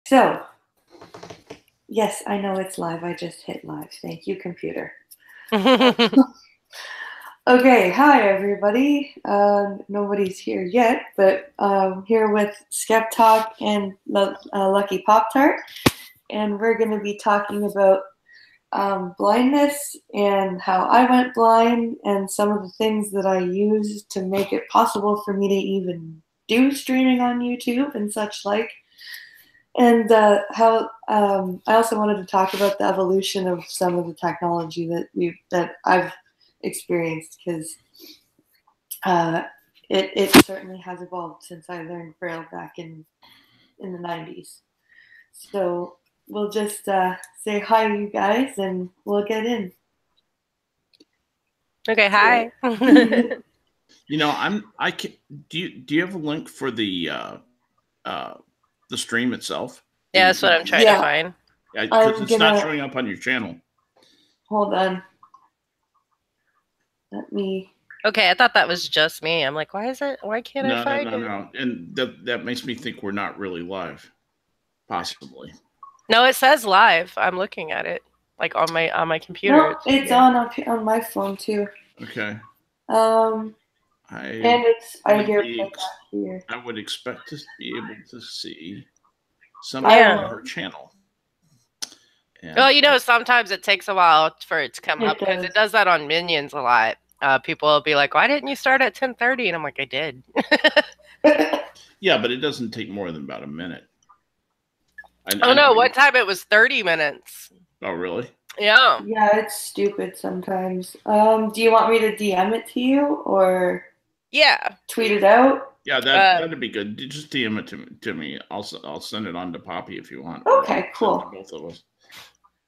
So, yes, I know it's live. I just hit live. Thank you, computer. Okay, hi everybody. Nobody's here yet, but here with Skeptok and Lucky Poptart, and we're going to be talking about blindness and how I went blind and some of the things that I used to make it possible for me to even do streaming on YouTube and such like. And how I also wanted to talk about the evolution of some of the technology that I've experienced, because it certainly has evolved since I learned Braille back in the 90s. So we'll just say hi, you guys, and we'll get in. Okay, hi. You know, do you have a link for the stream itself? Yeah, that's what I'm trying to find. Yeah, because it's not showing up on your channel. Hold on. Let me. Okay, I thought that was just me. I'm like, why can't I find it? No. And that makes me think we're not really live. Possibly. No, it says live. I'm looking at it, like on my computer. No, it's on my phone too. Okay. Here. I would expect to be able to see something on her channel. And well, sometimes it takes a while for it to come up, because it does that on Minions a lot. People will be like, why didn't you start at 10:30? And I'm like, I did. Yeah, but it doesn't take more than about a minute. One time it was 30 minutes. Oh, really? Yeah. Yeah, it's stupid sometimes. Do you want me to DM it to you or tweet it out? Yeah, that'd be good. Just DM it to me. I'll send it on to Poppy if you want. Okay, cool. Both of us.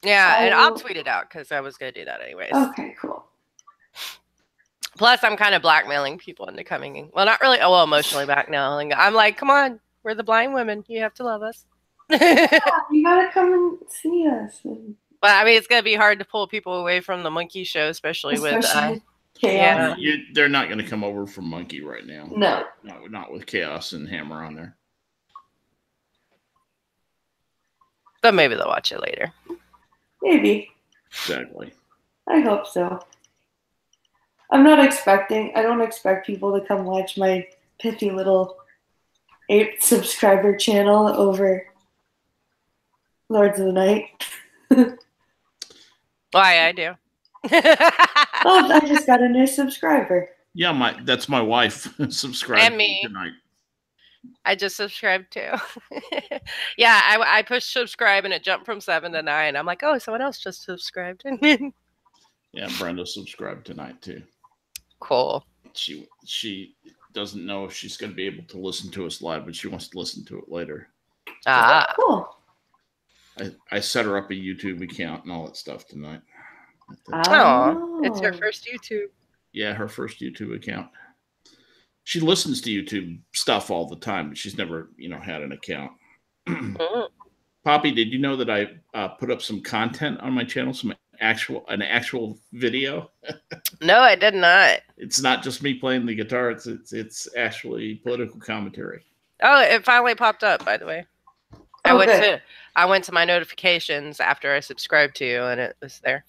Yeah, and I'll tweet it out because I was going to do that anyways. Okay, cool. Plus, I'm kind of blackmailing people into coming in. Well, not really. Oh, well, emotionally blackmailing. I'm like, come on, we're the blind women. You have to love us. Yeah, you gotta come and see us. But I mean, it's gonna be hard to pull people away from the monkey show, especially with chaos. Yeah, they're not gonna come over from Monkey right now. No, not with Chaos and Hammer on there. But maybe they'll watch it later. Maybe. Exactly. I hope so. I don't expect people to come watch my pithy little 8 subscriber channel over Lords of the Night. Why, I do. Oh, I just got a new subscriber. Yeah, that's my wife subscribed and me tonight. I just subscribed too. Yeah, I pushed subscribe and it jumped from 7 to 9. I'm like, oh, someone else just subscribed. Yeah, Brenda subscribed tonight too. Cool. She doesn't know if she's going to be able to listen to us live, but she wants to listen to it later. Ah, cool. I set her up a YouTube account and all that stuff tonight. Oh, it's her first YouTube. Yeah, her first YouTube account. She listens to YouTube stuff all the time, but she's never, had an account. Poppy, did you know that I put up some content on my channel, an actual video? No, I did not. It's not just me playing the guitar. It's actually political commentary. Oh, it finally popped up, by the way. I went to my notifications after I subscribed to you, and it was there.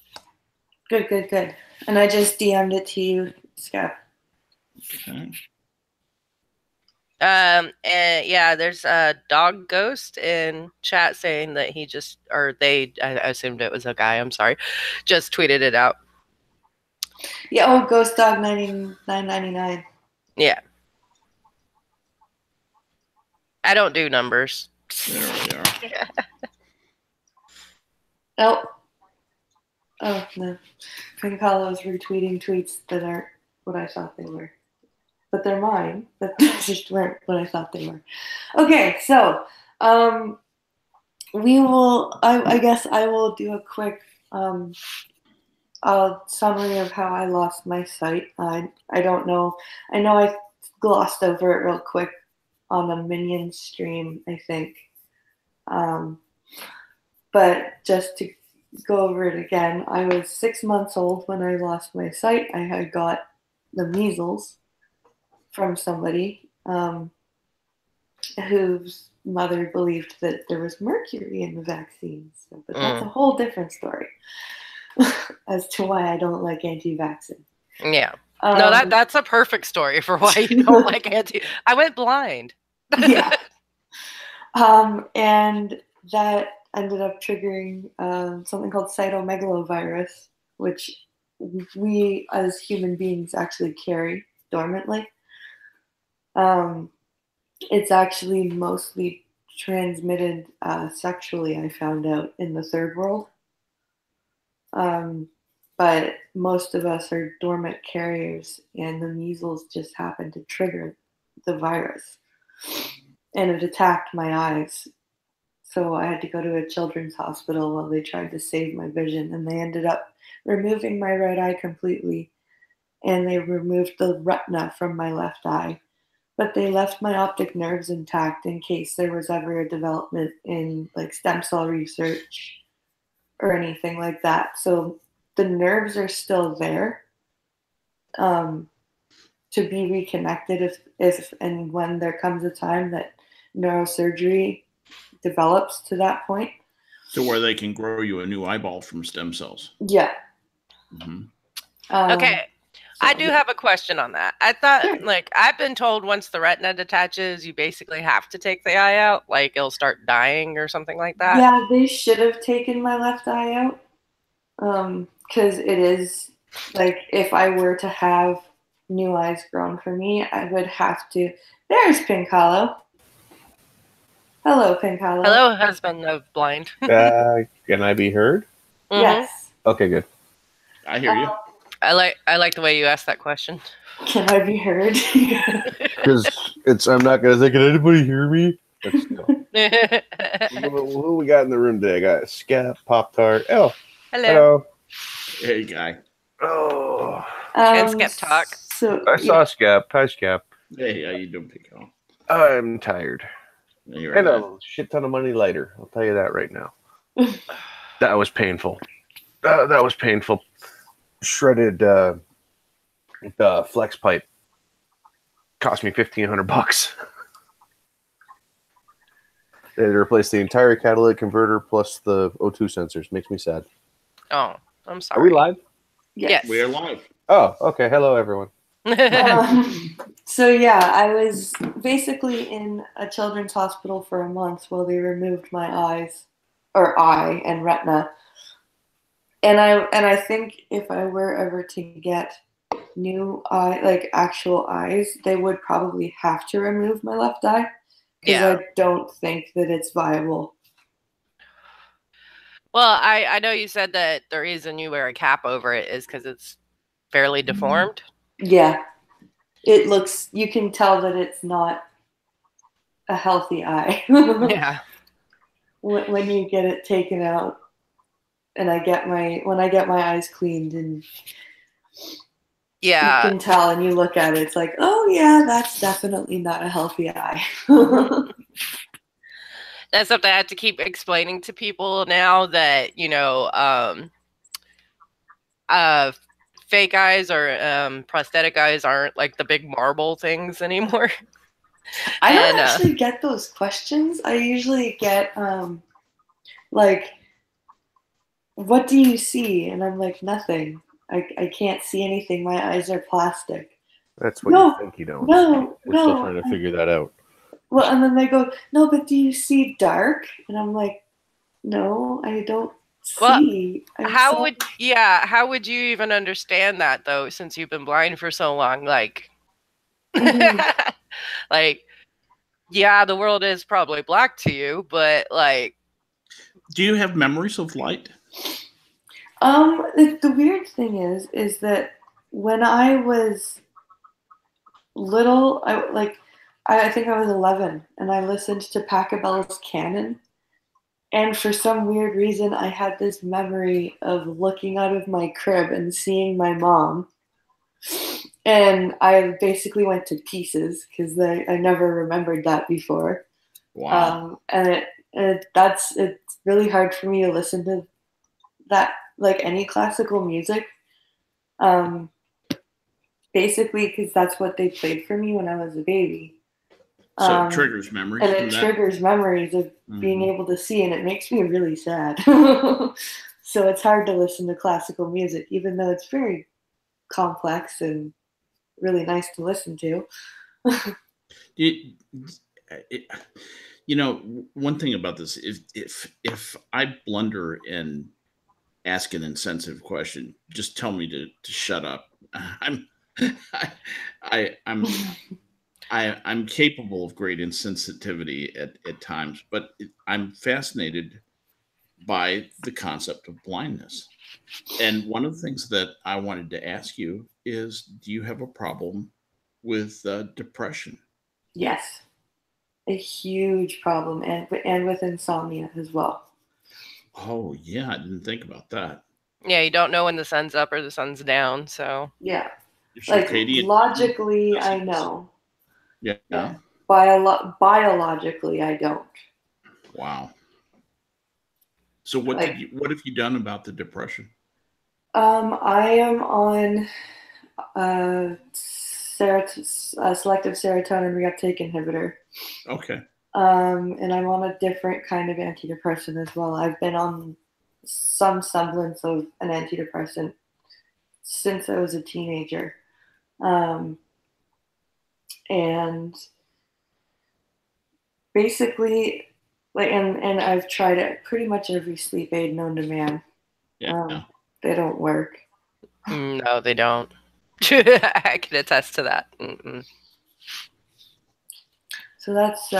Good. And I just DM'd it to you, Scott. Okay. And yeah, there's a dog ghost in chat saying that I assumed it was a guy, I'm sorry, just tweeted it out. Yeah, Ghost Dog 99.99. Yeah. I don't do numbers. There we are. Oh, no. Pinkalo's retweeting tweets that aren't what I thought they were. But they're mine. But they just weren't what I thought they were. Okay, so I guess I will do a quick summary of how I lost my sight. I don't know. I know I glossed over it real quick on the Minion stream, I think. But just to go over it again, I was 6 months old when I lost my sight. I had got the measles from somebody. whose mother believed that there was mercury in the vaccines. So, but that's a whole different story as to why I don't like anti-vaccine. Yeah. No, that's a perfect story for why you don't like I went blind. Yeah. And that ended up triggering something called cytomegalovirus, which we as human beings actually carry dormantly. It's actually mostly transmitted sexually, I found out, in the third world. But most of us are dormant carriers, and the measles just happened to trigger the virus. And it attacked my eyes. So I had to go to a children's hospital while they tried to save my vision, and they ended up removing my right eye completely, and they removed the retina from my left eye. But they left my optic nerves intact in case there was ever a development in like stem cell research or anything like that. So the nerves are still there to be reconnected if and when there comes a time that neurosurgery develops to that point. So where they can grow you a new eyeball from stem cells. Yeah. Mm-hmm. Okay. So, I do have a question on that. I thought, I've been told once the retina detaches, you basically have to take the eye out. Like, it'll start dying or something like that. Yeah, they should have taken my left eye out. Because it is, like, if I were to have new eyes grown for me, I would have to. There's Pink Hollow. Hello, Pink Hollow. Hello, husband of Blind. Can I be heard? Mm-hmm. Yes. Okay, good. I hear you. I like the way you asked that question. Can I be heard? Because I'm not gonna say, can anybody hear me? Who we got in the room today? I got Skep, Poptart. Oh, hello. Hey, guy. Oh, and Skeptok. So I saw Skep. Hi, Skep. Hey, how you doing, Pico? I'm tired. And a shit ton of money later. I'll tell you that right now. That was painful. That was painful. Shredded the flex pipe cost me $1,500. They had to replace the entire catalytic converter plus the O2 sensors. Makes me sad. Oh, I'm sorry. Are we live? Yes. We are live. Oh, okay. Hello, everyone. So yeah, I was basically in a children's hospital for a month while they removed my eye and retina. And I think if I were ever to get new actual eyes, they would probably have to remove my left eye because I don't think that it's viable. Well, I know you said that the reason you wear a cap over it is because it's fairly deformed. Yeah. It looks, you can tell that it's not a healthy eye. Yeah. When you get it taken out and when I get my eyes cleaned and you can tell and you look at it, it's like, oh yeah, that's definitely not a healthy eye. That's something I have to keep explaining to people now that, fake eyes or prosthetic eyes aren't like the big marble things anymore. I don't actually get those questions. I usually get what do you see? And I'm like, nothing. I can't see anything. My eyes are plastic. That's what you think you don't. We're still trying to figure that out. Well, and then they go, no, but do you see dark? And I'm like, no, I don't see. Well, how would you even understand that though, since you've been blind for so long? Like, the world is probably black to you, but like, do you have memories of light? The weird thing is that when I was little, I think I was 11, and I listened to Pachelbel's Canon, and for some weird reason, I had this memory of looking out of my crib and seeing my mom, and I basically went to pieces because I never remembered that before. Wow. And it's really hard for me to listen to that, like any classical music. Basically, because that's what they played for me when I was a baby. So it triggers memories. And it triggers memories of being able to see, and it makes me really sad. So it's hard to listen to classical music, even though it's very complex and really nice to listen to. One thing about this, if I blunder and ask an insensitive question, just tell me to shut up. I'm capable of great insensitivity at times, but I'm fascinated by the concept of blindness. And one of the things that I wanted to ask you is, do you have a problem with depression? Yes, a huge problem, and with insomnia as well. Oh yeah, I didn't think about that. Yeah, you don't know when the sun's up or the sun's down, so yeah, like logically, I know. Yeah. Biologically, I don't. Wow. So what have you done about the depression? I am on selective serotonin reuptake inhibitor. Okay. And I'm on a different kind of antidepressant as well. I've been on some semblance of an antidepressant since I was a teenager. And basically, and I've tried it, pretty much every sleep aid known to man. Yeah. They don't work. No, they don't. I can attest to that. Mm-mm. So that's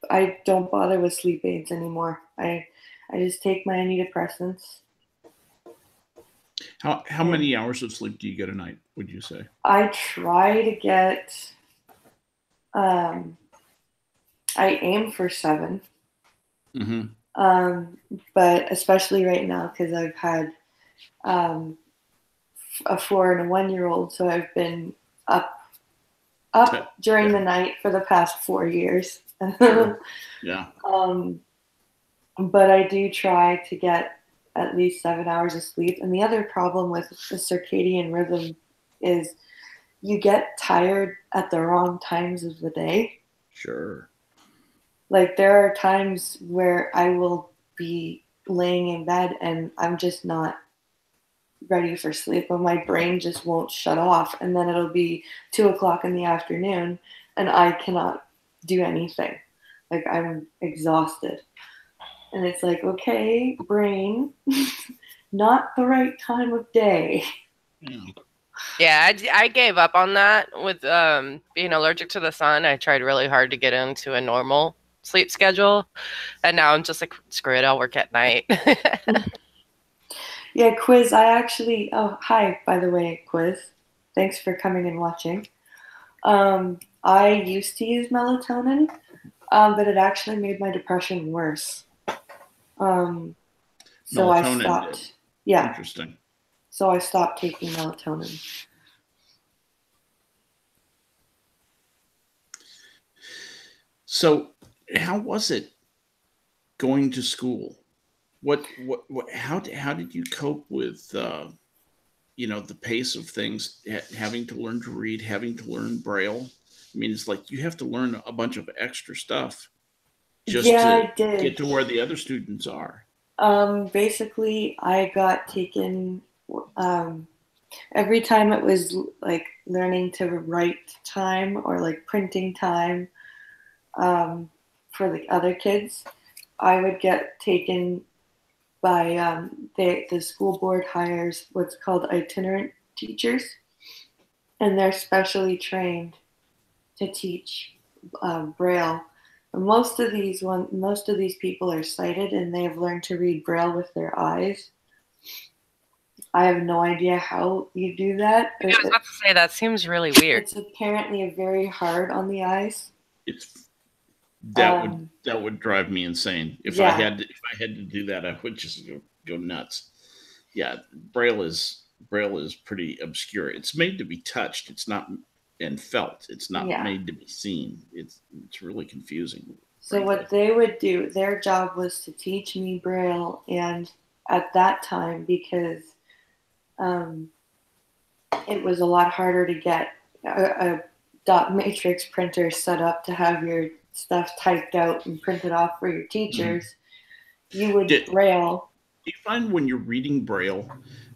I don't bother with sleep aids anymore. I just take my antidepressants. How many hours of sleep do you get a night, would you say? I try to get I aim for 7. But especially right now, because I've had a 4 and a 1-year-old, so I've been up during the night for the past 4 years. Sure. Yeah. But I do try to get at least 7 hours of sleep. And the other problem with the circadian rhythm is you get tired at the wrong times of the day. Sure. Like there are times where I will be laying in bed and I'm just not ready for sleep, but my brain just won't shut off. And then it'll be 2:00 in the afternoon and I cannot do anything. Like I'm exhausted. And it's like, okay, brain, not the right time of day. Yeah, I gave up on that with being allergic to the sun. I tried really hard to get into a normal sleep schedule. And now I'm just like, screw it, I'll work at night. Yeah, Quiz, hi, by the way, Quiz. Thanks for coming and watching. I used to use melatonin, but it actually made my depression worse. So I stopped. Yeah. Interesting. So I stopped taking melatonin. So how was it going to school? How did you cope with the pace of things, having to learn to read, having to learn Braille? I mean, it's like you have to learn a bunch of extra stuff just to get to where the other students are. Basically, I got taken every time it was like learning to write time or like printing time for the other kids. I would get taken by the school board hires what's called itinerant teachers, and they're specially trained to teach Braille. Most of these people are sighted, and they have learned to read Braille with their eyes. I have no idea how you do that. I was about to say, that seems really weird. It's apparently very hard on the eyes. That would drive me insane. If I had to do that, I would just go nuts. Yeah, Braille is pretty obscure. It's made to be touched. It's not and felt. It's not made to be seen. It's really confusing. So what they would do, their job was to teach me Braille, and at that time, because it was a lot harder to get a dot matrix printers set up to have your stuff typed out and printed off for your teachers. You would Braille. Do you find when you're reading Braille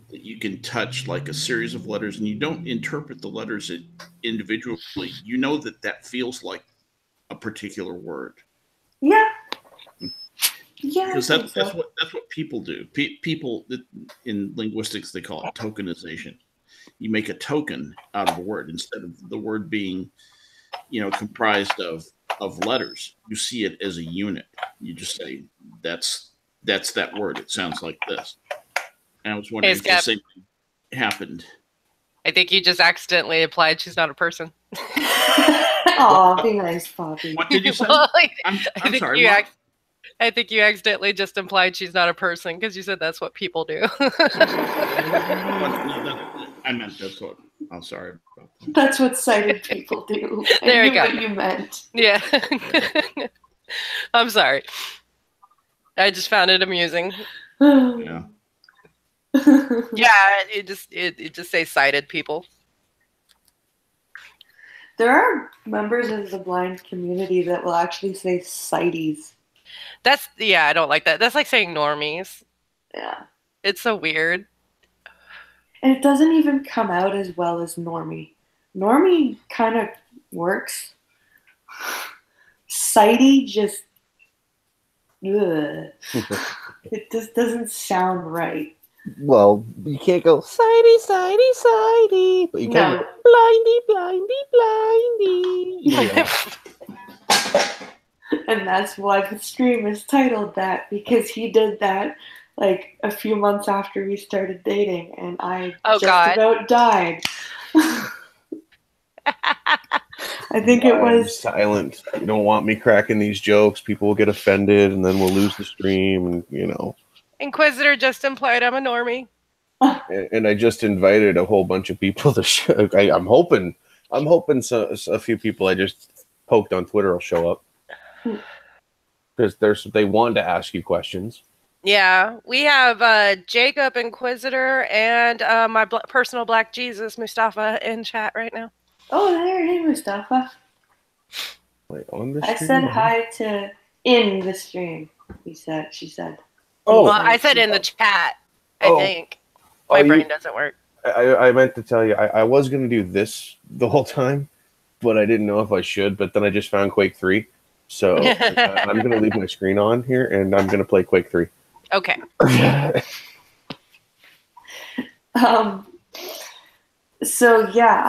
that you can touch like a series of letters and you don't interpret the letters individually? You know that feels like a particular word. Yeah. Yeah, because that's what people do. People in linguistics, they call it tokenization. You make a token out of a word instead of the word being, comprised of letters. You see it as a unit. You just say that's that word. It sounds like this. And I was wondering if the same thing happened. I think you just accidentally implied she's not a person. Oh, be nice, Poppy. What did you say? Well, I'm sorry. I think you accidentally just implied she's not a person because you said that's what people do. I meant that's what. I'm sorry. That's what sighted people do. There you go. What you meant. Yeah. I'm sorry. I just found it amusing. Yeah. Yeah, it just says sighted people. There are members of the blind community that will actually say sighties. I don't like that. That's like saying normies. Yeah. It's so weird. And it doesn't even come out as well as normie. Normie kind of works. Sighty just... Ugh. It just doesn't sound right. Well, you can't go sighty, sighty, sighty. But you can go blindy, blindy, blindy. And that's why the stream is titled that, because he did that like a few months after we started dating, and I about died. I think it was silent. You don't want me cracking these jokes. People will get offended, and then we'll lose the stream. And Inquisitor just implied I'm a normie. And I just invited a whole bunch of people to show. I'm hoping a few people I just poked on Twitter will show up. Because they want to ask you questions. Yeah, we have Jacob Inquisitor and my personal Black Jesus Mustafa in chat right now. Oh, there, hey Mustafa. Wait, on the I stream? said hi to in the stream. She said. Oh, well, I said in the chat. I think my brain doesn't work. I meant to tell you, I was going to do this the whole time, but I didn't know if I should. But then I just found Quake 3. So I'm going to leave my screen on here, and I'm going to play Quake 3. Okay. So yeah,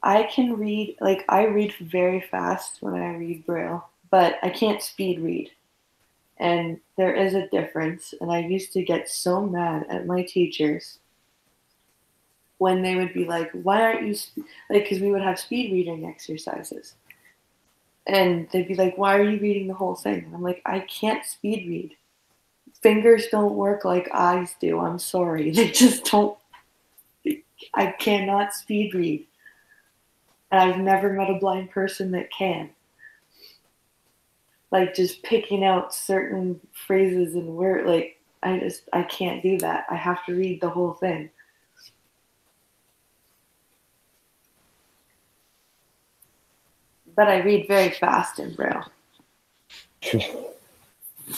I can read, like I read very fast when I read Braille, but I can't speed read. And there is a difference, and I used to get so mad at my teachers when they would be like, why aren't you, because we would have speed reading exercises. And they'd be like, why are you reading the whole thing? And I'm like, I can't speed read. Fingers don't work like eyes do. I'm sorry. They just don't. I cannot speed read. And I've never met a blind person that can. Like just picking out certain phrases and words. Like I can't do that. I have to read the whole thing. But I read very fast in Braille.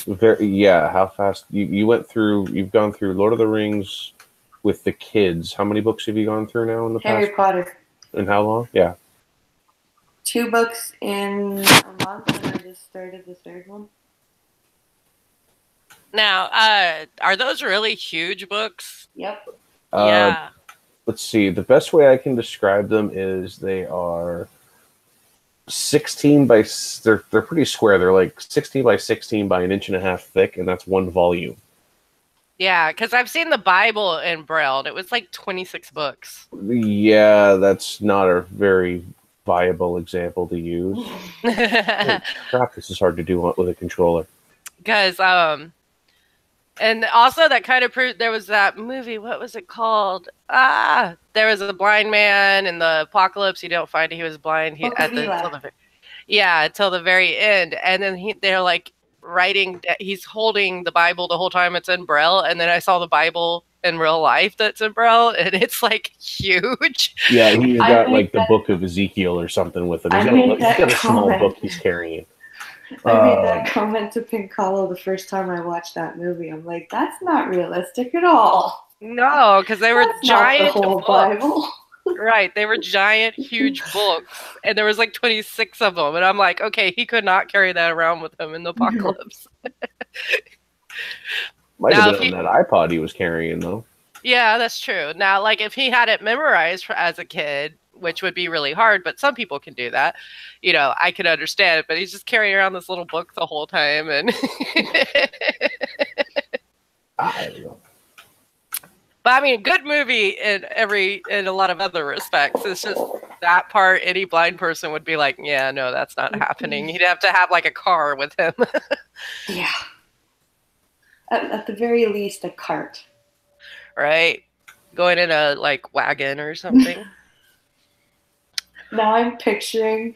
How fast? You went through, you've gone through Lord of the Rings with the kids. How many books have you gone through now in the past? Harry Potter. And how long? Yeah. 2 books in a month, and I just started the 3rd one. Now, are those really huge books? Yep. Yeah. Let's see. The best way I can describe them is they are 16 by, they're pretty square. They're like 16 by 16 by 1.5 inches thick, and that's 1 volume. Yeah, because I've seen the Bible in Braille, and it was like 26 books. Yeah, that's not a very viable example to use. Oh, crap, this is hard to do with a controller. Because, and also that kind of proved, there was that movie, what was it called? There was a blind man in the apocalypse. You don't find he was blind until the very end. And then they're like writing, he's holding the Bible the whole time it's in Braille. And then I saw the Bible in real life that's in Braille, and it's like huge. Yeah, he's got like the book of Ezekiel or something with him. He's got a small book he's carrying. I made that comment to Pinkalo the first time I watched that movie. I'm like, that's not realistic at all. No, because they were giant not the whole books. Bible. Right, they were giant, huge books, and there was like 26 of them. And I'm like, okay, he could not carry that around with him in the apocalypse. Might have been on that iPod he was carrying, though. Yeah, that's true. Now, like, if he had it memorized as a kid, which would be really hard, but some people can do that, you know, I could understand it. But he's just carrying around this little book the whole time, and I don't know. But I mean, good movie in a lot of other respects. It's just that part. Any blind person would be like, "Yeah, no, that's not happening." He'd have to have like a car with him. Yeah. At the very least, a cart. Right, going in a like wagon or something. Now I'm picturing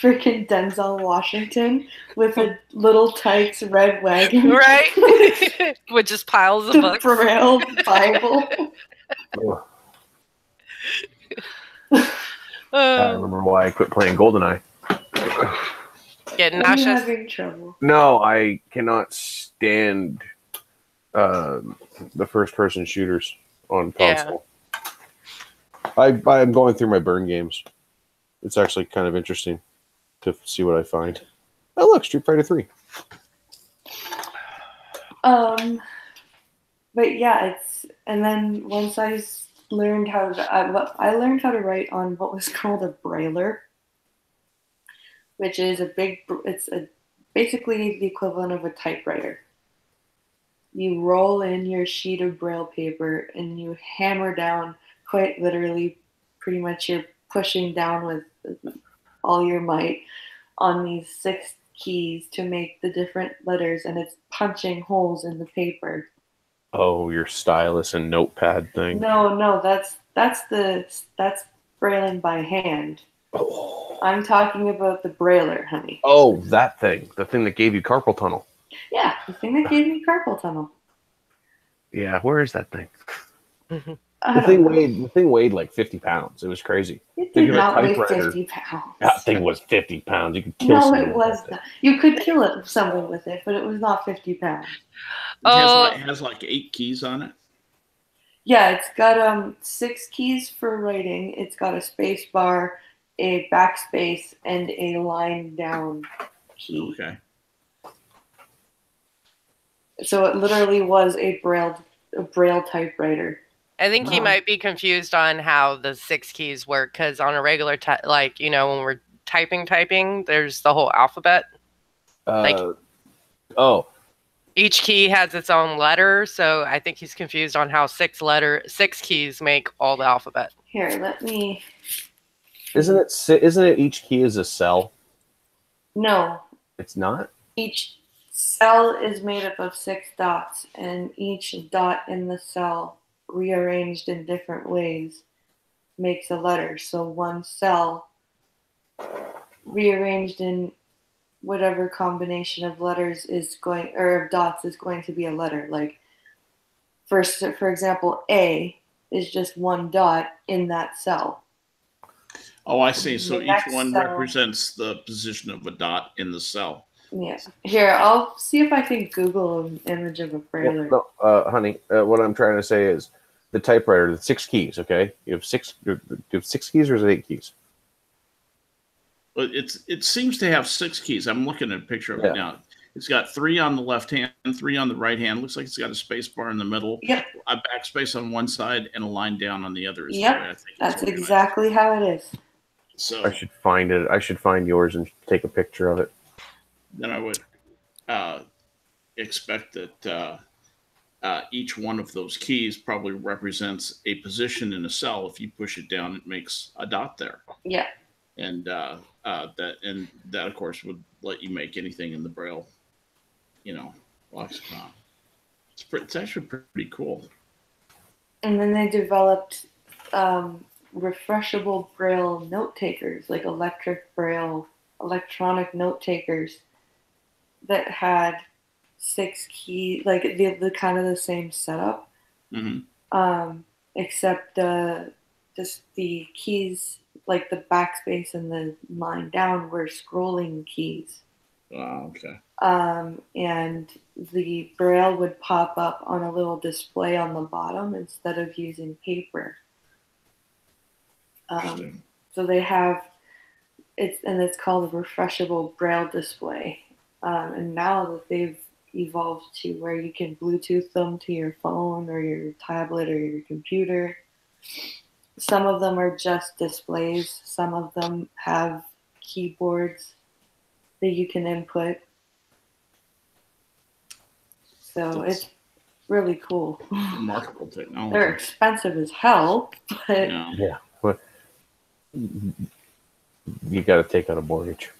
freaking Denzel Washington with a little Tykes red wagon. Right? With just piles of books. The Braille Bible. I remember why I quit playing GoldenEye. Getting nauseous? Having trouble. No, I cannot stand the first-person shooters on console. Yeah. I'm going through my burn games. It's actually kind of interesting to see what I find. Oh, look, Street Fighter 3. But yeah, and then once I learned how to, I learned how to write on what was called a Brailler, which is basically the equivalent of a typewriter. You roll in your sheet of Braille paper and you hammer down, quite literally, pretty much you're pushing down with all your might on these 6 keys to make the different letters, and it's punching holes in the paper. Oh, your stylus and notepad thing. No, that's Brailling by hand. Oh. I'm talking about the Brailler, honey. Oh, that thing. The thing that gave you carpal tunnel. Yeah, the thing that gave me carpal tunnel. Yeah, where is that thing? The thing weighed like 50 pounds. It was crazy. It did not weigh 50 pounds. That thing was 50 pounds. You could kill someone. No, it was not. You could kill someone with it, but it was not 50 pounds. It has like 8 keys on it. Yeah, it's got 6 keys for writing. It's got a space bar, a backspace, and a line down key. Okay. So it literally was a Braille typewriter. I think he might be confused on how the 6 keys work, because on a regular, like, you know, when we're typing, there's the whole alphabet. Each key has its own letter, so I think he's confused on how 6 keys make all the alphabet. Here, let me. Isn't it each key is a cell? No, it's not. Each cell is made up of 6 dots, and each dot in the cell, rearranged in different ways, makes a letter. So one cell rearranged in whatever combination of letters of dots is going to be a letter. Like, for example, A is just 1 dot in that cell. Oh, I see. So each one represents the position of a dot in the cell. Yeah. Here, I'll see if I can Google an image of a Brailler. No, honey, what I'm trying to say is the typewriter, the 6 keys, okay? You have 6 keys, or is it 8 keys? Well, it seems to have 6 keys. I'm looking at a picture of it now. It's got 3 on the left hand, 3 on the right hand. Looks like it's got a space bar in the middle, a backspace on one side, and a line down on the other. Yep, that's exactly how it is. So I should find it. I should find yours and take a picture of it. Then I would expect that each one of those keys probably represents a position in a cell. If you push it down, it makes a dot there. Yeah. And that of course would let you make anything in the Braille, lexicon. It's actually pretty cool. And then they developed refreshable Braille note takers, like electronic note takers that had 6 keys, like the kind of the same setup. Mm-hmm. except the keys, like the backspace and the line down, were scrolling keys. Oh, okay. And the Braille would pop up on a little display on the bottom instead of using paper. So they have it's called a refreshable Braille display. And now that they've evolved to where you can Bluetooth them to your phone or your tablet or your computer. Some of them are just displays. Some of them have keyboards that you can input. So it's really cool. Remarkable technology. They're expensive as hell, but yeah. But you got to take out a mortgage.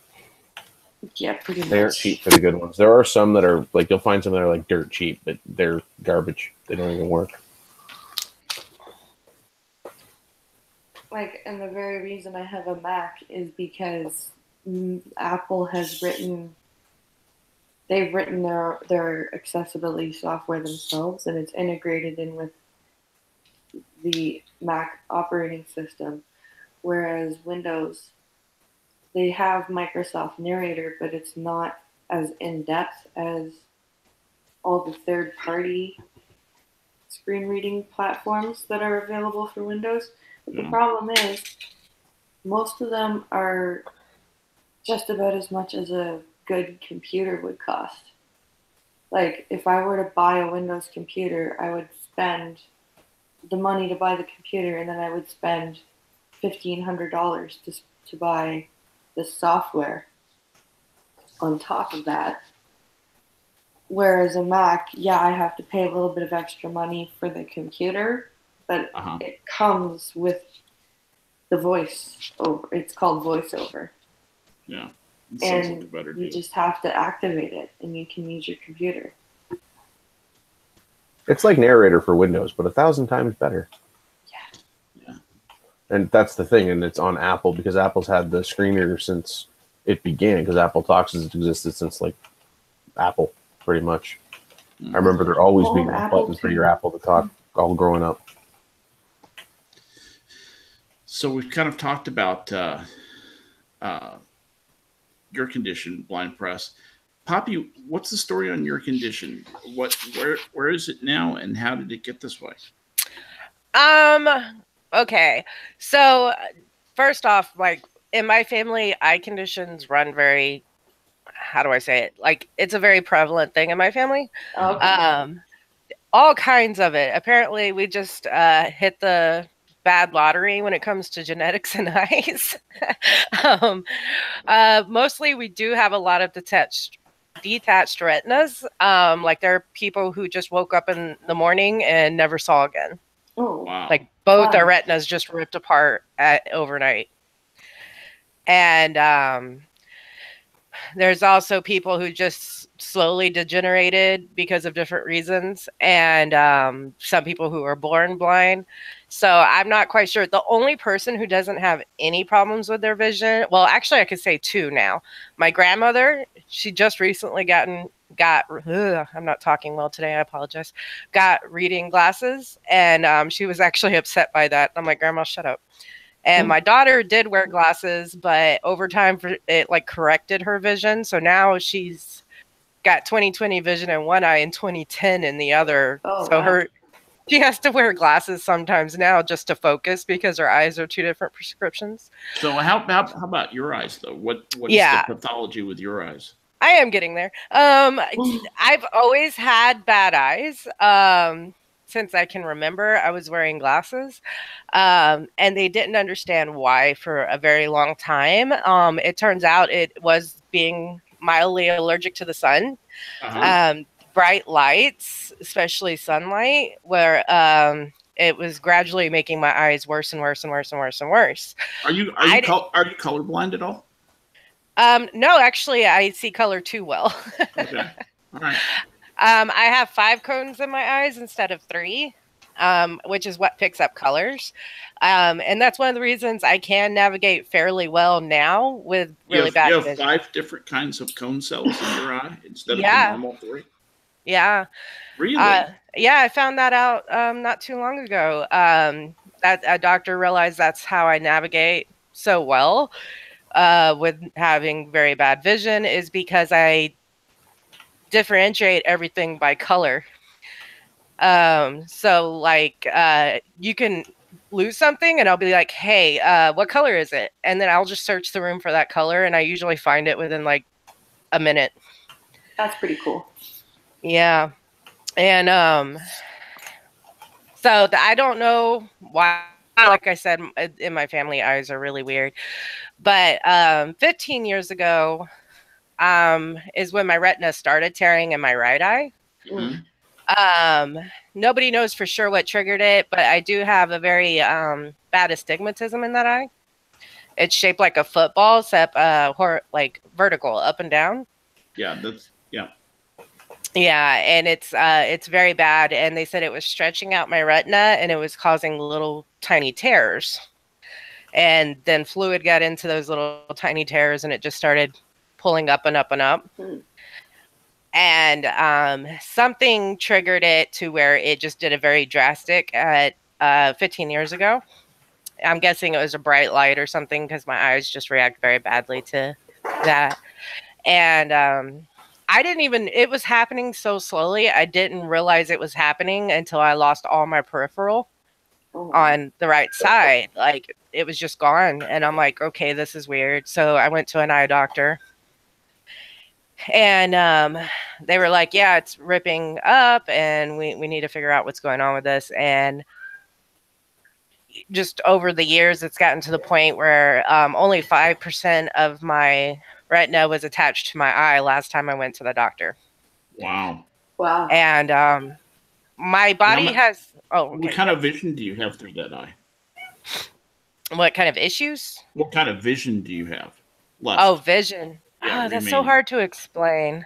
Yeah, pretty much. They aren't cheap for the good ones. There are some that are like, you'll find some that are like dirt cheap, but they're garbage. They don't even work. Like, and the very reason I have a Mac is because Apple has they've written their accessibility software themselves, and it's integrated in with the Mac operating system, whereas Windows, they have Microsoft Narrator, but it's not as in-depth as all the third-party screen reading platforms that are available for Windows. But the problem is, most of them are just about as much as a good computer would cost. Like, if I were to buy a Windows computer, I would spend the money to buy the computer, and then I would spend $1,500 to buy the software on top of that. Whereas a Mac, yeah, I have to pay a little bit of extra money for the computer, but it comes with the voice over. It's called VoiceOver. Yeah. And you just have to activate it, and you can use your computer. It's like Narrator for Windows, but 1,000 times better. Yeah. And that's the thing, and it's on Apple because Apple's had the screen reader since it began, because Apple Talks has existed since, like, Apple, pretty much. I remember there always being a button for your Apple to talk all growing up. So we've kind of talked about your condition, blind press. Poppy, what's the story on your condition? Where is it now, and how did it get this way? Okay. So first off, like, in my family, eye conditions run very, how do I say it? Like, it's a very prevalent thing in my family. Okay. All kinds of it. Apparently, we just hit the bad lottery when it comes to genetics and eyes. Mostly, we do have a lot of detached retinas. Like, there are people who just woke up in the morning and never saw again. Oh, wow. Like, both their retinas just ripped apart overnight. And there's also people who just slowly degenerated because of different reasons. And some people who are born blind. So I'm not quite sure. The only person who doesn't have any problems with their vision, well, actually I could say two now. My grandmother, she just recently I'm not talking well today, I apologize, got reading glasses, and she was actually upset by that. I'm like, Grandma, shut up. And my daughter did wear glasses, but over time it like corrected her vision. So now she's got 20/20 vision in one eye and 20/10 in the other. Oh, so wow. She has to wear glasses sometimes now just to focus because her eyes are two different prescriptions. So how about your eyes though? What is the pathology with your eyes? I am getting there. I've always had bad eyes. Since I can remember, I was wearing glasses, and they didn't understand why for a very long time. It turns out it was being mildly allergic to the sun. Bright lights, especially sunlight, where it was gradually making my eyes worse and worse and worse and worse and worse. Are you colorblind at all? No, actually, I see color too well. Okay, all right. I have 5 cones in my eyes instead of 3, which is what picks up colors. And that's one of the reasons I can navigate fairly well now with really bad vision. You have 5 different kinds of cone cells in your eye instead of the normal 3? Yeah. Really? Yeah, I found that out not too long ago. That a doctor realized that's how I navigate so well with having very bad vision is because I differentiate everything by color. So like you can lose something and I'll be like, hey, what color is it? And then I'll just search the room for that color and I usually find it within like a minute. That's pretty cool. Yeah. And so I don't know why, like I said, in my family, eyes are really weird. But 15 years ago is when my retina started tearing in my right eye. Mm-hmm. Nobody knows for sure what triggered it, but I do have a very bad astigmatism in that eye. It's shaped like a football, except like vertical, up and down. Yeah, Yeah, and it's very bad. And they said it was stretching out my retina, and it was causing little tiny tears. And then fluid got into those little tiny tears, and it just started pulling up and up and up. And something triggered it to where it just did a very drastic at 15 years ago. I'm guessing it was a bright light or something because my eyes just react very badly to that. And I didn't even, it was happening so slowly. I didn't realize it was happening until I lost all my peripheral on the right side. Like it was just gone. And I'm like, okay, this is weird. So I went to an eye doctor. And they were like, yeah, it's ripping up and we need to figure out what's going on with this. And just over the years, it's gotten to the point where only 5% of my retina was attached to my eye last time I went to the doctor. Wow. And my body has... Oh, okay. What kind of vision do you have through that eye? What kind of issues? What kind of vision do you have left? Oh, vision. Yeah, that's so hard to explain.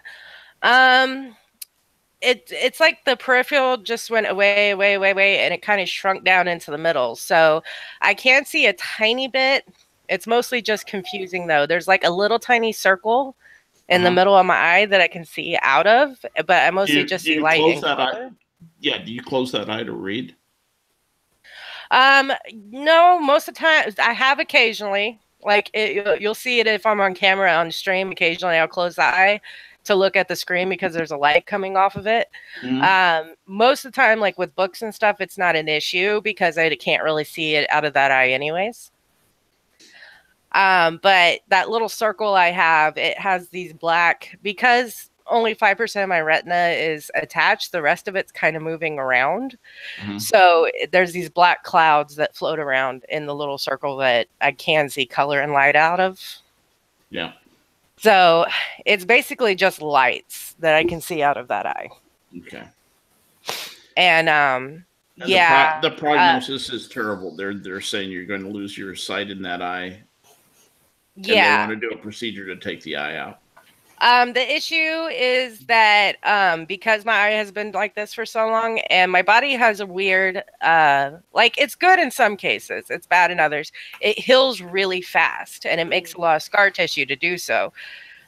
It's like the peripheral just went away, and it kind of shrunk down into the middle. So I can see a tiny bit. It's mostly just confusing, though. There's like a little tiny circle in the middle of my eye that I can see out of, but I mostly just see light and color. Yeah, do you close that eye to read? No, most of the time I have occasionally. Like you'll see it if I'm on camera on stream. Occasionally, I'll close the eye to look at the screen because there's a light coming off of it. Most of the time, like with books and stuff, it's not an issue because I can't really see it out of that eye anyways. But that little circle I have, it has these black, because only 5% of my retina is attached. The rest of it's kind of moving around. So there's these black clouds that float around in the little circle that I can see color and light out of. Yeah. So it's basically just lights that I can see out of that eye. Okay. And yeah, the prognosis is terrible. They're saying you're going to lose your sight in that eye. Yeah. And they want to do a procedure to take the eye out. The issue is that because my eye has been like this for so long and my body has a weird, like it's good in some cases, it's bad in others. It heals really fast and it makes a lot of scar tissue to do so.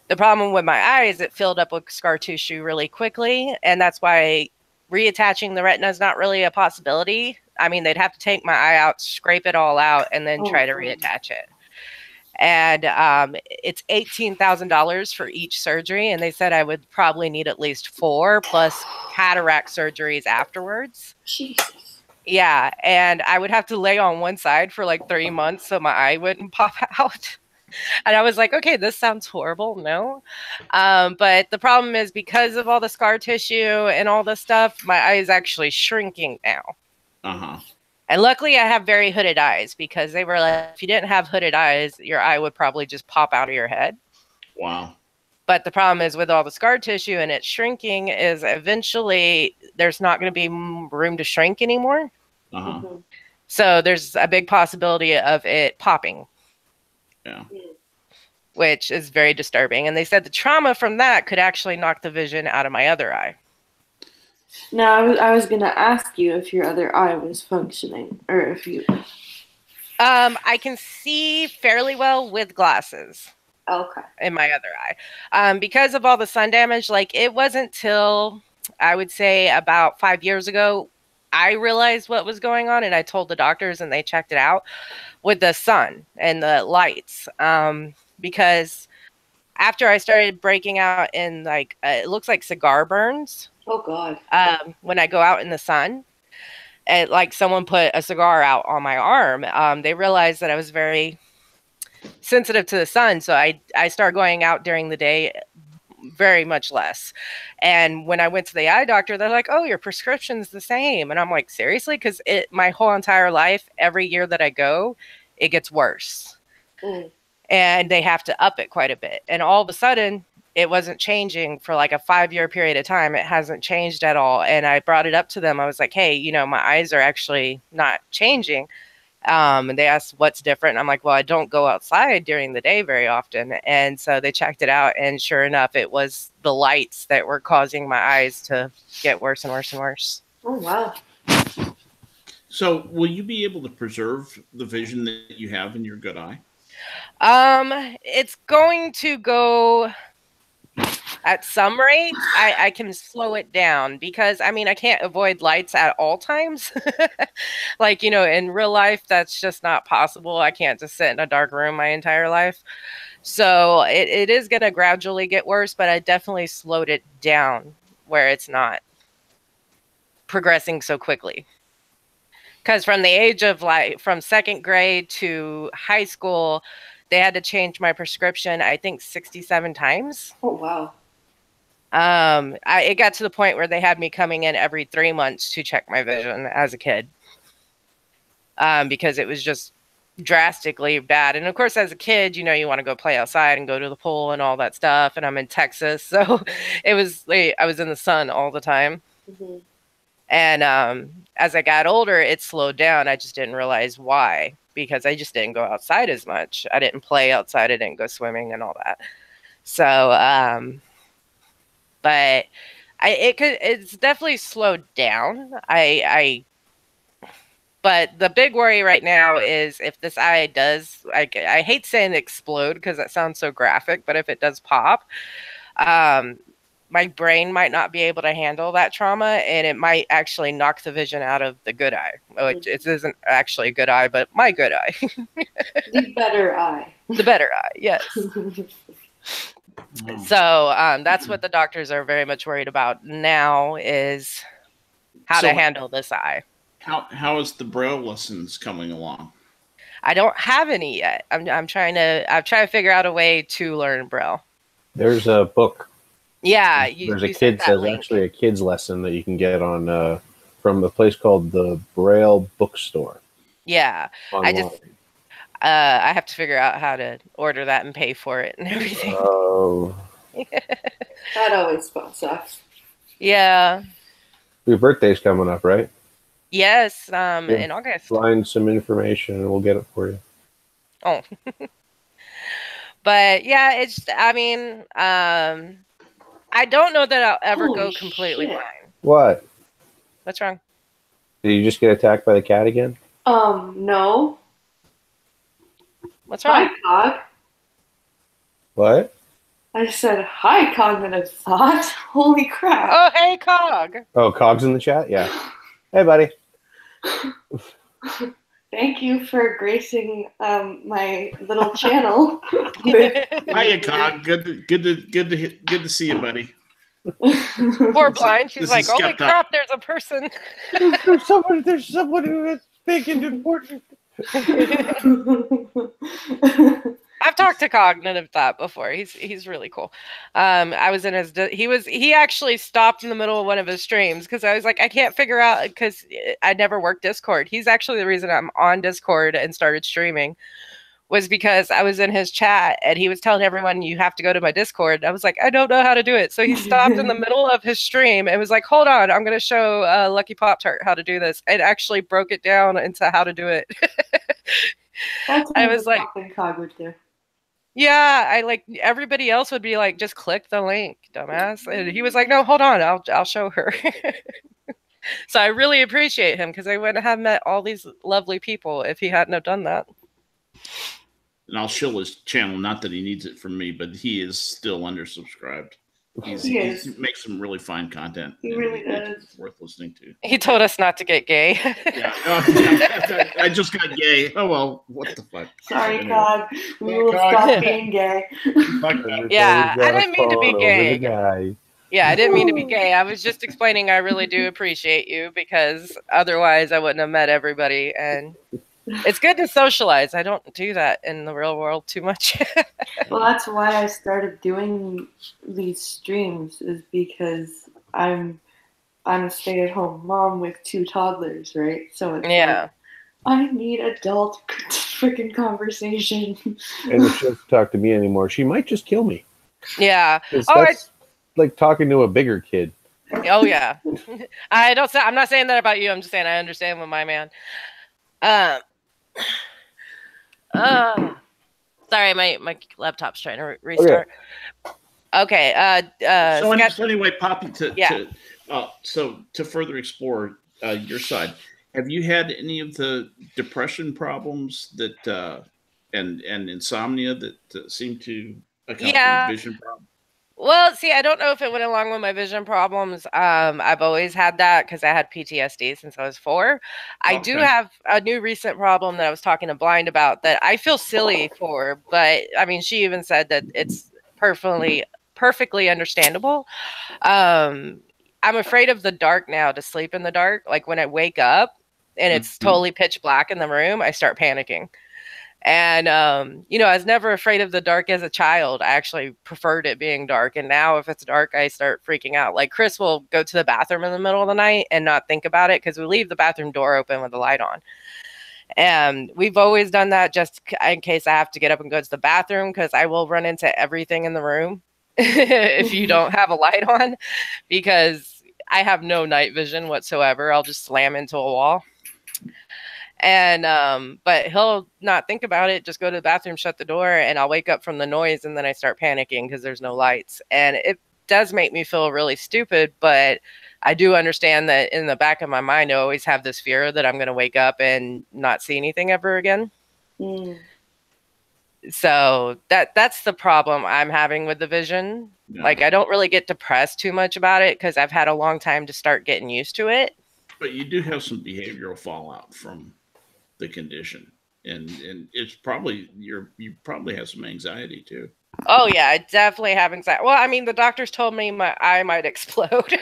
The problem with my eye is it filled up with scar tissue really quickly. And that's why reattaching the retina is not really a possibility. I mean, they'd have to take my eye out, scrape it all out, and then try to reattach it. And it's $18,000 for each surgery. And they said I would probably need at least 4 plus cataract surgeries afterwards. Jesus. Yeah. And I would have to lay on one side for like 3 months so my eye wouldn't pop out. And I was like, okay, this sounds horrible. No. But the problem is because of all the scar tissue and all this stuff, my eye is actually shrinking now. And luckily I have very hooded eyes because they were like, if you didn't have hooded eyes, your eye would probably just pop out of your head. Wow. But the problem is with all the scar tissue and it shrinking is eventually there's not going to be room to shrink anymore. So there's a big possibility of it popping. Yeah. Which is very disturbing. And they said the trauma from that could actually knock the vision out of my other eye. No, I was going to ask you if your other eye was functioning or if you... I can see fairly well with glasses. Okay. In my other eye. Because of all the sun damage, like it wasn't till I would say about 5 years ago, I realized what was going on, and I told the doctors, and they checked it out with the sun and the lights. Because after I started breaking out in like it looks like cigar burns. Oh God. When I go out in the sun, and like someone put a cigar out on my arm, they realized that I was very sensitive to the sun, so I started going out during the day very much less. And when I went to the eye doctor, they're like, "Oh, your prescription's the same." And I'm like, "Seriously?" Because my whole entire life, every year that I go, it gets worse. And they have to up it quite a bit. And all of a sudden, it wasn't changing for like a 5-year period of time. It hasn't changed at all. And I brought it up to them. I was like, "Hey, my eyes are actually not changing." And they asked what's different. I'm like, "Well, I don't go outside during the day very often." And so they checked it out. And sure enough, it was the lights that were causing my eyes to get worse and worse and worse. Oh, wow. So will you be able to preserve the vision that you have in your good eye? It's going to go at some rate. I can slow it down because I can't avoid lights at all times. Like, in real life, that's just not possible. I can't just sit in a dark room my entire life. So it is going to gradually get worse, but I definitely slowed it down where it's not progressing so quickly. Because from the age of from 2nd grade to high school, they had to change my prescription, I think 67 times. Oh, wow. It got to the point where they had me coming in every 3 months to check my vision as a kid. Because it was just drastically bad. And of course, as a kid, you want to go play outside and go to the pool and all that stuff. And I'm in Texas, so I was in the sun all the time. Mm-hmm. And as I got older, it slowed down. I just didn't realize why, because I just didn't go outside as much. I didn't play outside. I didn't go swimming and all that. So, but it's definitely slowed down. But the big worry right now is if this eye does, I hate saying explode because that sounds so graphic, but if it does pop, my brain might not be able to handle that trauma, and it might actually knock the vision out of the good eye. Which it isn't actually a good eye, but my good eye. The better eye. The better eye, yes. So that's what the doctors are very much worried about now, is how to handle this eye. How is the Braille lessons coming along? I don't have any yet. I'm trying to figure out a way to learn Braille. There's a book. Yeah, there's actually a kids lesson that you can get on from a place called the Braille Bookstore. Yeah, online. I have to figure out how to order that and pay for it and everything. Oh, that always sucks. Yeah. Your birthday's coming up, right? Yes, in August. Find some information and we'll get it for you. Oh. But yeah, I don't know that I'll ever go completely blind. What? What's wrong? Did you just get attacked by the cat again? No. What's wrong? Hi, Cog. What? I said, hi, cognitive thought. Holy crap. Oh, hey, Cog. Oh, Cog's in the chat? Yeah. Hey, buddy. Thank you for gracing my little channel. Hiya, Cog. Good to see you, buddy. Poor Blind. She's like, holy crap, there's a person. There's someone who is big and important. I've talked to Cognitive Thought before. He's really cool. I was in he actually stopped in the middle of one of his streams because I was like, I can't figure out, because I never worked Discord. He's actually the reason I'm on Discord and started streaming, was because I was in his chat and he was telling everyone, you have to go to my Discord. I was like, I don't know how to do it. So he stopped in the middle of his stream and was like, hold on, I'm going to show Lucky Poptart how to do this. And actually broke it down into how to do it. I was like, Cog would do. yeah, everybody else would be like, just click the link, dumbass. And he was like, no, hold on, I'll show her. So I really appreciate him, because I wouldn't have met all these lovely people if he hadn't have done that. And I'll show his channel, not that he needs it from me, but he is still undersubscribed. He makes some really fine content. He really does. It's worth listening to. He told us not to get gay. Yeah, I just got gay. Oh well, what the fuck? Sorry, God. We will stop being gay. Yeah, I didn't mean to be gay. Yeah, I didn't mean to be gay. I was just explaining I really do appreciate you because otherwise I wouldn't have met everybody. And it's good to socialize. I don't do that in the real world too much. Well, that's why I started doing these streams, is because I'm a stay-at-home mom with 2 toddlers, right? So it's like, I need adult freaking conversation. And if she doesn't talk to me anymore, she might just kill me. Yeah. That's like talking to a bigger kid. Oh yeah. I'm not saying that about you. I'm just saying I understand with my man. Sorry, my laptop's trying to restart. Okay. So anyway, Poppy, to further explore your side, have you had any of the depression problems that and insomnia that seem to account for vision problems? Well, see, I don't know if it went along with my vision problems. I've always had that because I had PTSD since I was 4. I do have a new recent problem that I was talking to Blind about that I feel silly for, but I mean, she even said that it's perfectly understandable. I'm afraid of the dark now, to sleep in the dark. Like when I wake up and it's totally pitch black in the room, I start panicking. And, I was never afraid of the dark as a child. I actually preferred it being dark. And now if it's dark, I start freaking out. Like Chris will go to the bathroom in the middle of the night and not think about it because we leave the bathroom door open with the light on. And we've always done that just in case I have to get up and go to the bathroom, because I will run into everything in the room if you don't have a light on, because I have no night vision whatsoever. I'll just slam into a wall. And but he'll not think about it, just go to the bathroom, shut the door, and I'll wake up from the noise, and then I start panicking because there's no lights. And it does make me feel really stupid, but I do understand that in the back of my mind I always have this fear that I'm going to wake up and not see anything ever again. So that's the problem I'm having with the vision. Like I don't really get depressed too much about it because I've had a long time to start getting used to it. But you do have some behavioral fallout from the condition, and it's probably you probably have some anxiety too. Oh yeah, I definitely have anxiety. Well, I mean, the doctors told me my eye might explode.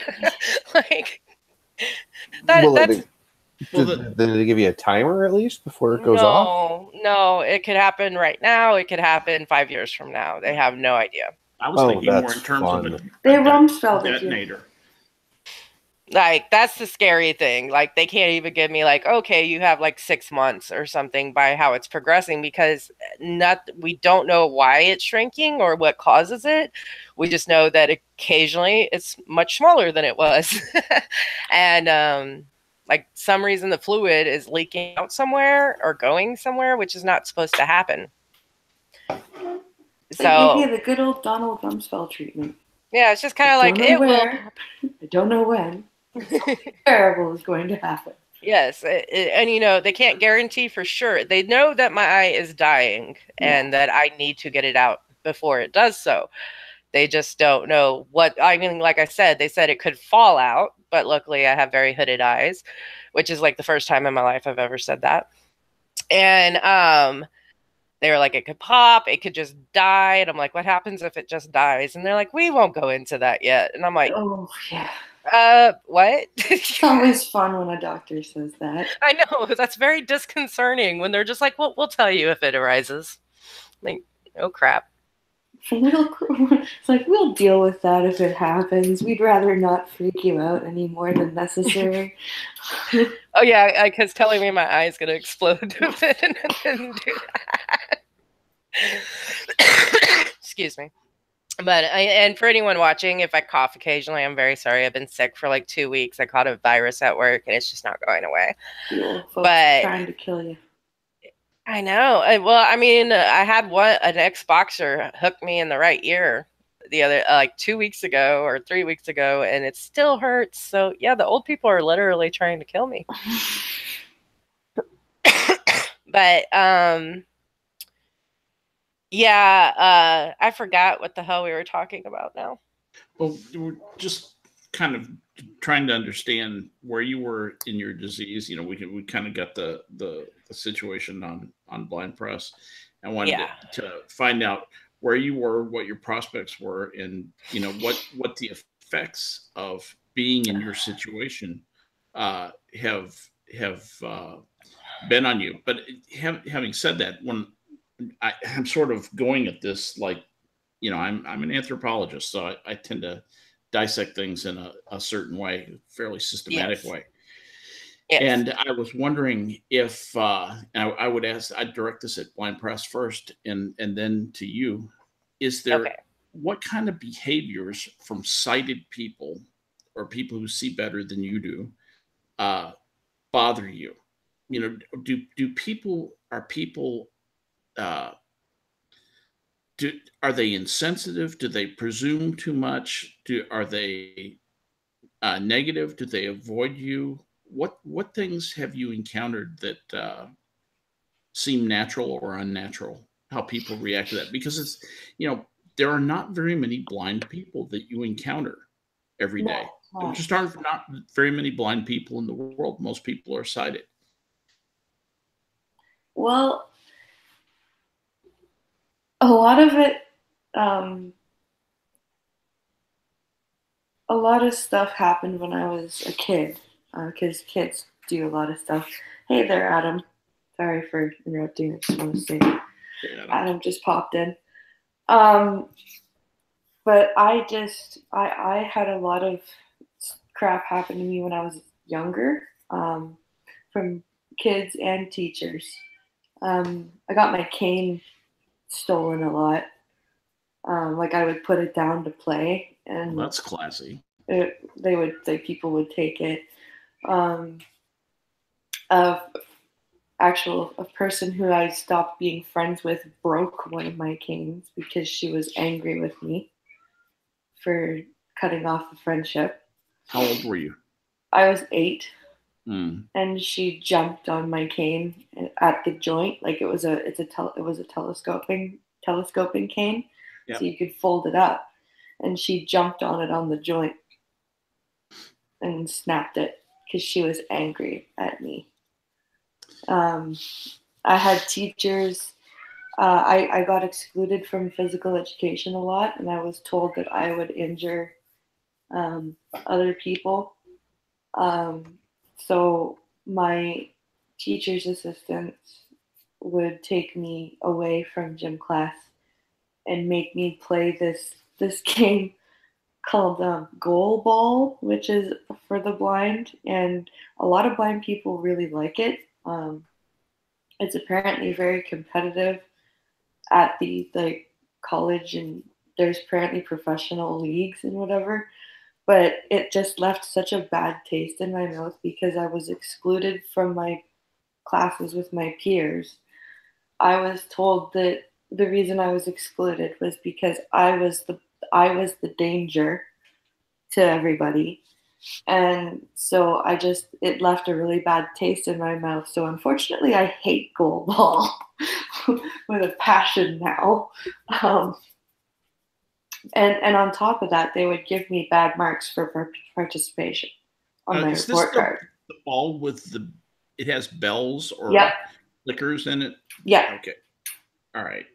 Like did they give you a timer at least before it goes off? No, it could happen right now. It could happen 5 years from now. They have no idea. I was thinking more in terms of a detonator. Like, that's the scary thing. Like, they can't even give me, like, okay, you have, like, 6 months or something by how it's progressing, because we don't know why it's shrinking or what causes it. We just know that occasionally it's much smaller than it was. And, like, some reason the fluid is leaking out somewhere or going somewhere, which is not supposed to happen. So maybe the good old Donald Rumsfeld treatment. Yeah, it's just kind of like, it will. I don't know when. Terrible is going to happen. Yes, and they can't guarantee for sure. They know that my eye is dying and that I need to get it out before it does so. They just don't know what. I mean, like I said, they said it could fall out, but luckily I have very hooded eyes, which is like the first time in my life I've ever said that. And they were like, it could pop, it could just die. And I'm like, what happens if it just dies? And they're like, we won't go into that yet. And I'm like, oh yeah. What? It's always fun when a doctor says that. I know, that's very disconcerting when they're just like, well, we'll tell you if it arises. Like, oh crap. It's like, we'll deal with that if it happens. We'd rather not freak you out any more than necessary. Oh yeah, because telling me my eye is going to explode if it didn't do that. Excuse me. But and for anyone watching, if I cough occasionally, I'm very sorry. I've been sick for like 2 weeks. I caught a virus at work, and it's just not going away. But trying to kill you. I know. Well, I mean, I had an ex-boxer hook me in the right ear the other 2 weeks ago or 3 weeks ago, and it still hurts. So yeah, the old people are literally trying to kill me. But yeah, I forgot what the hell we were talking about now. Well, we're just kind of trying to understand where you were in your disease. You know, we kind of got the situation on Blind Press. I wanted to find out where you were, what your prospects were, and you know what the effects of being in your situation have been on you. But having said that, when I'm sort of going at this like, you know, I'm an anthropologist, so I tend to dissect things in a certain way, fairly systematic way. Yes. And I was wondering if I would ask, I'd direct this at Blind Press first, and then to you. Is there what kind of behaviors from sighted people or people who see better than you do bother you? You know, are people are they insensitive? Do they presume too much? Are they negative? Do they avoid you? What things have you encountered that seem natural or unnatural? How people react to that? Because it's, you know, there are not very many blind people that you encounter every day. There just aren't not very many blind people in the world. Most people are sighted. Well, a lot of it, a lot of stuff happened when I was a kid, because kids do a lot of stuff. Hey there, Adam. Sorry for interrupting. I just want to say Adam just popped in. But I had a lot of crap happen to me when I was younger, from kids and teachers. I got my cane stolen a lot. Like I would put it down to play, and that's classy. People would take it. A person who I stopped being friends with broke one of my canes because she was angry with me for cutting off the friendship. How old were you? I was 8. And she jumped on my cane at the joint, like it was a telescoping cane, yep. So you could fold it up, and she jumped on it on the joint and snapped it because she was angry at me. I had teachers. I got excluded from physical education a lot, and I was told that I would injure other people. So my teacher's assistants would take me away from gym class and make me play this game called goal ball, which is for the blind, and a lot of blind people really like it. It's apparently very competitive at the college, and there's apparently professional leagues and whatever. But it just left such a bad taste in my mouth because I was excluded from my classes with my peers. I was told that the reason I was excluded was because I was the danger to everybody. And so it left a really bad taste in my mouth. So unfortunately, I hate goal ball with a passion now. And on top of that, they would give me bad marks for participation on my report card. The ball with it has bells or flickers in it? Yeah. Okay. All right.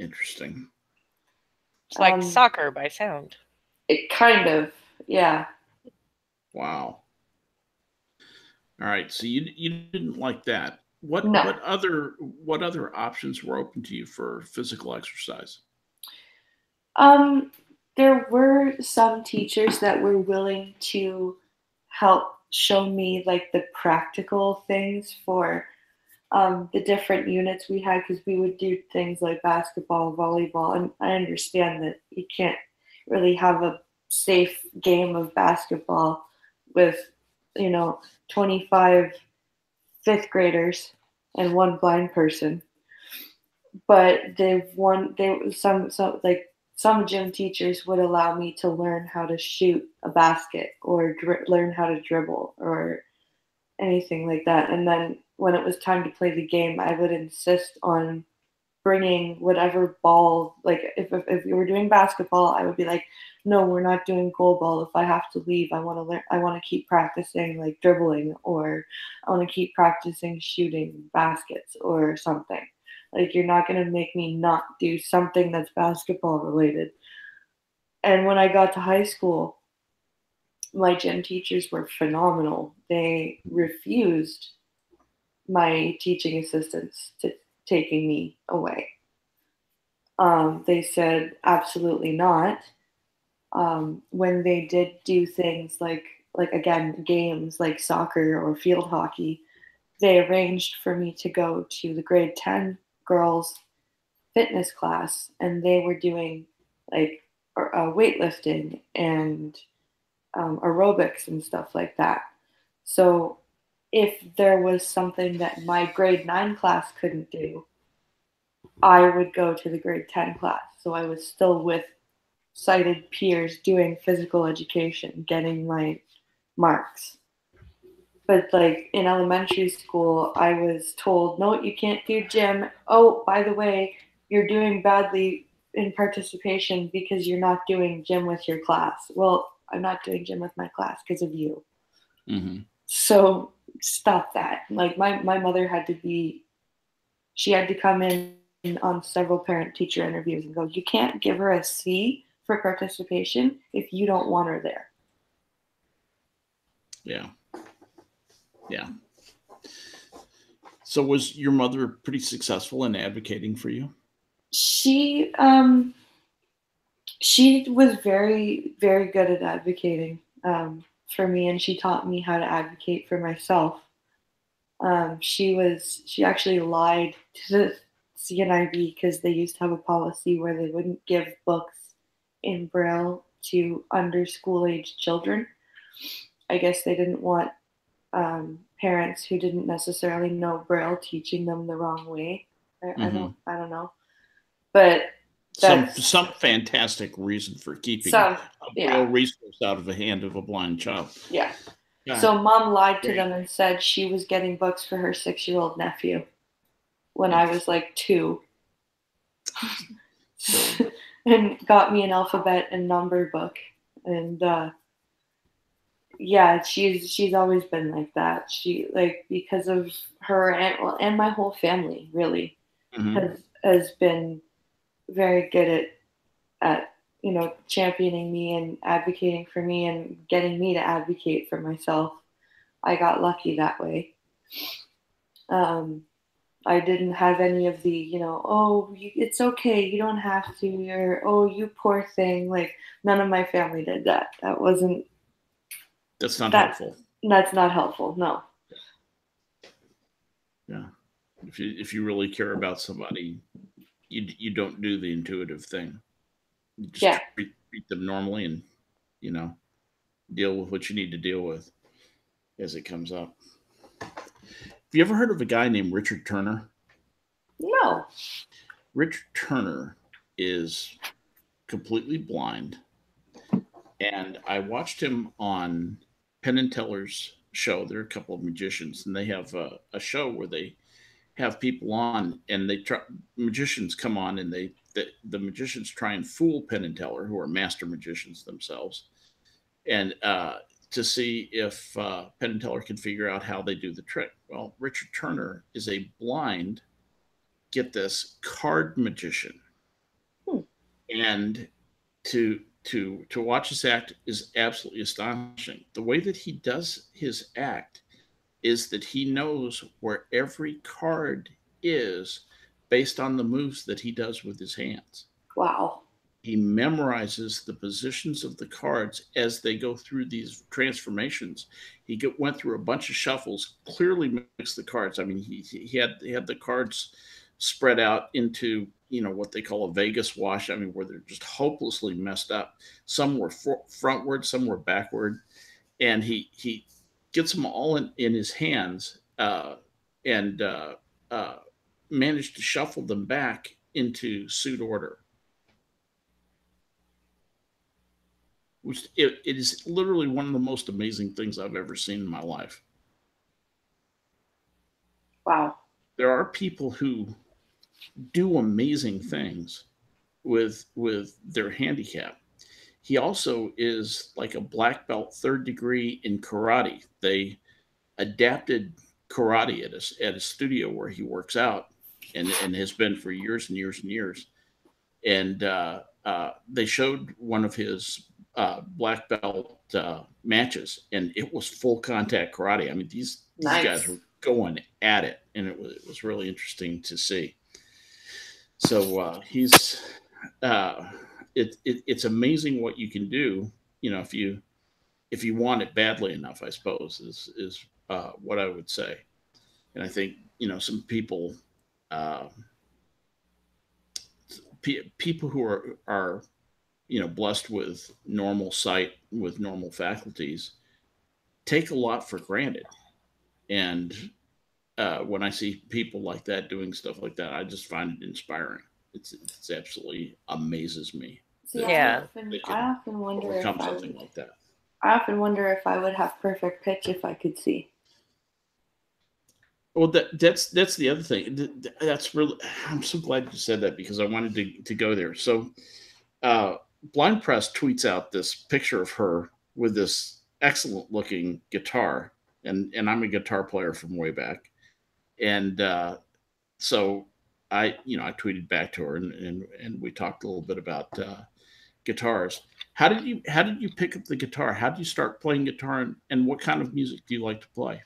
Interesting. It's like soccer by sound. It kind of, yeah. Wow. All right. So you didn't like that. What other options were open to you for physical exercise? There were some teachers that were willing to help show me like the practical things for the different units we had, because we would do things like basketball, volleyball, and I understand that you can't really have a safe game of basketball with 25 fifth graders and one blind person. But some gym teachers would allow me to learn how to shoot a basket or learn how to dribble or anything like that. And then when it was time to play the game, I would insist on bringing whatever ball, like if we were doing basketball, I would be like, no, we're not doing goal ball. If I have to leave, I want to learn. I want to keep practicing like dribbling, or I want to keep practicing shooting baskets or something. Like, you're not going to make me not do something that's basketball related. And when I got to high school, my gym teachers were phenomenal. They refused my teaching assistants to taking me away. They said absolutely not. When they did do things like again, games like soccer or field hockey, they arranged for me to go to the grade 10 girls fitness class, and they were doing like weightlifting and aerobics and stuff like that. So if there was something that my grade 9 class couldn't do, I would go to the grade 10 class. So I was still with sighted peers doing physical education, getting my marks. But like in elementary school, I was told, no, you can't do gym. Oh, by the way, you're doing badly in participation because you're not doing gym with your class. Well, I'm not doing gym with my class because of you. Mm-hmm. So stop that. Like my mother she had to come in on several parent-teacher interviews and go, you can't give her a C for participation if you don't want her there. Yeah. Yeah. So was your mother pretty successful in advocating for you? She was very, very good at advocating for me, and she taught me how to advocate for myself. She actually lied to the CNIB because they used to have a policy where they wouldn't give books in Braille to under school age children. I guess they didn't want parents who didn't necessarily know Braille teaching them the wrong way. I don't know, but some fantastic reason for keeping a Braille resource out of the hand of a blind child. Yeah. So mom lied to them and said she was getting books for her 6-year-old nephew when I was like 2. And got me an alphabet and number book. And she's always been like that. She, like, because of her and my whole family really has been very good at championing me and advocating for me and getting me to advocate for myself. I got lucky that way. I didn't have any of the, it's okay, you don't have to, or, oh, you poor thing. Like, none of my family did that. That's not helpful. That's not helpful, no. Yeah. If you really care about somebody, you don't do the intuitive thing. You just treat them normally and, deal with what you need to deal with as it comes up. Have you ever heard of a guy named Richard Turner? No. Richard Turner is completely blind. And I watched him on Penn and Teller's show. There are a couple of magicians, and they have a show where they have people on, and magicians come on, and the magicians try and fool Penn and Teller, who are master magicians themselves, and to see if Penn and Teller can figure out how they do the trick. Well, Richard Turner is a blind, get this, card magician. And to watch his act is absolutely astonishing. The way that he does his act is that he knows where every card is based on the moves that he does with his hands. Wow. He memorizes the positions of the cards as they go through these transformations. He went through a bunch of shuffles, clearly mixed the cards. I mean, he had the cards spread out into, what they call a Vegas wash. I mean, where they're just hopelessly messed up. Some were frontward, some were backward. And he gets them all in his hands and managed to shuffle them back into suit order. It is literally one of the most amazing things I've ever seen in my life. Wow. There are people who do amazing things with their handicap. He also is like a black belt, 3rd degree in karate. They adapted karate at a studio where he works out, and has been for years and years and years. And they showed one of his black belt matches, and it was full contact karate. I mean, these guys were going at it, and it was really interesting to see. So he's it's amazing what you can do, if you want it badly enough, I suppose, is what I would say. And I think, some people, people who are blessed with normal sight, with normal faculties, take a lot for granted. And when I see people like that doing stuff like that, I just find it inspiring. It's absolutely amazes me. Yeah. I often wonder if something like that. I often wonder if I would have perfect pitch if I could see. Well, that's the other thing. That's really, I'm so glad you said that, because I wanted to go there. So, Blind Press tweets out this picture of her with this excellent looking guitar, and I'm a guitar player from way back, and so I tweeted back to her, and we talked a little bit about guitars. How did you pick up the guitar? How did you start playing guitar, and what kind of music do you like to play?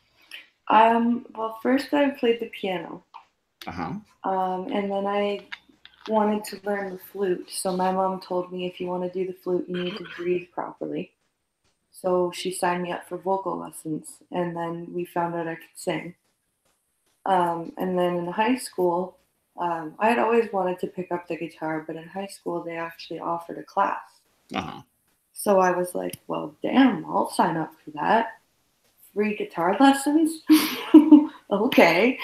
Well, first I played the piano. Uh-huh. And then I wanted to learn the flute. So my mom told me, if you want to do the flute, you need to breathe properly. So she signed me up for vocal lessons, and then we found out I could sing. And then in high school, I had always wanted to pick up the guitar, but in high school they actually offered a class. Uh-huh. So I was like, well, damn, I'll sign up for that. Free guitar lessons? Okay.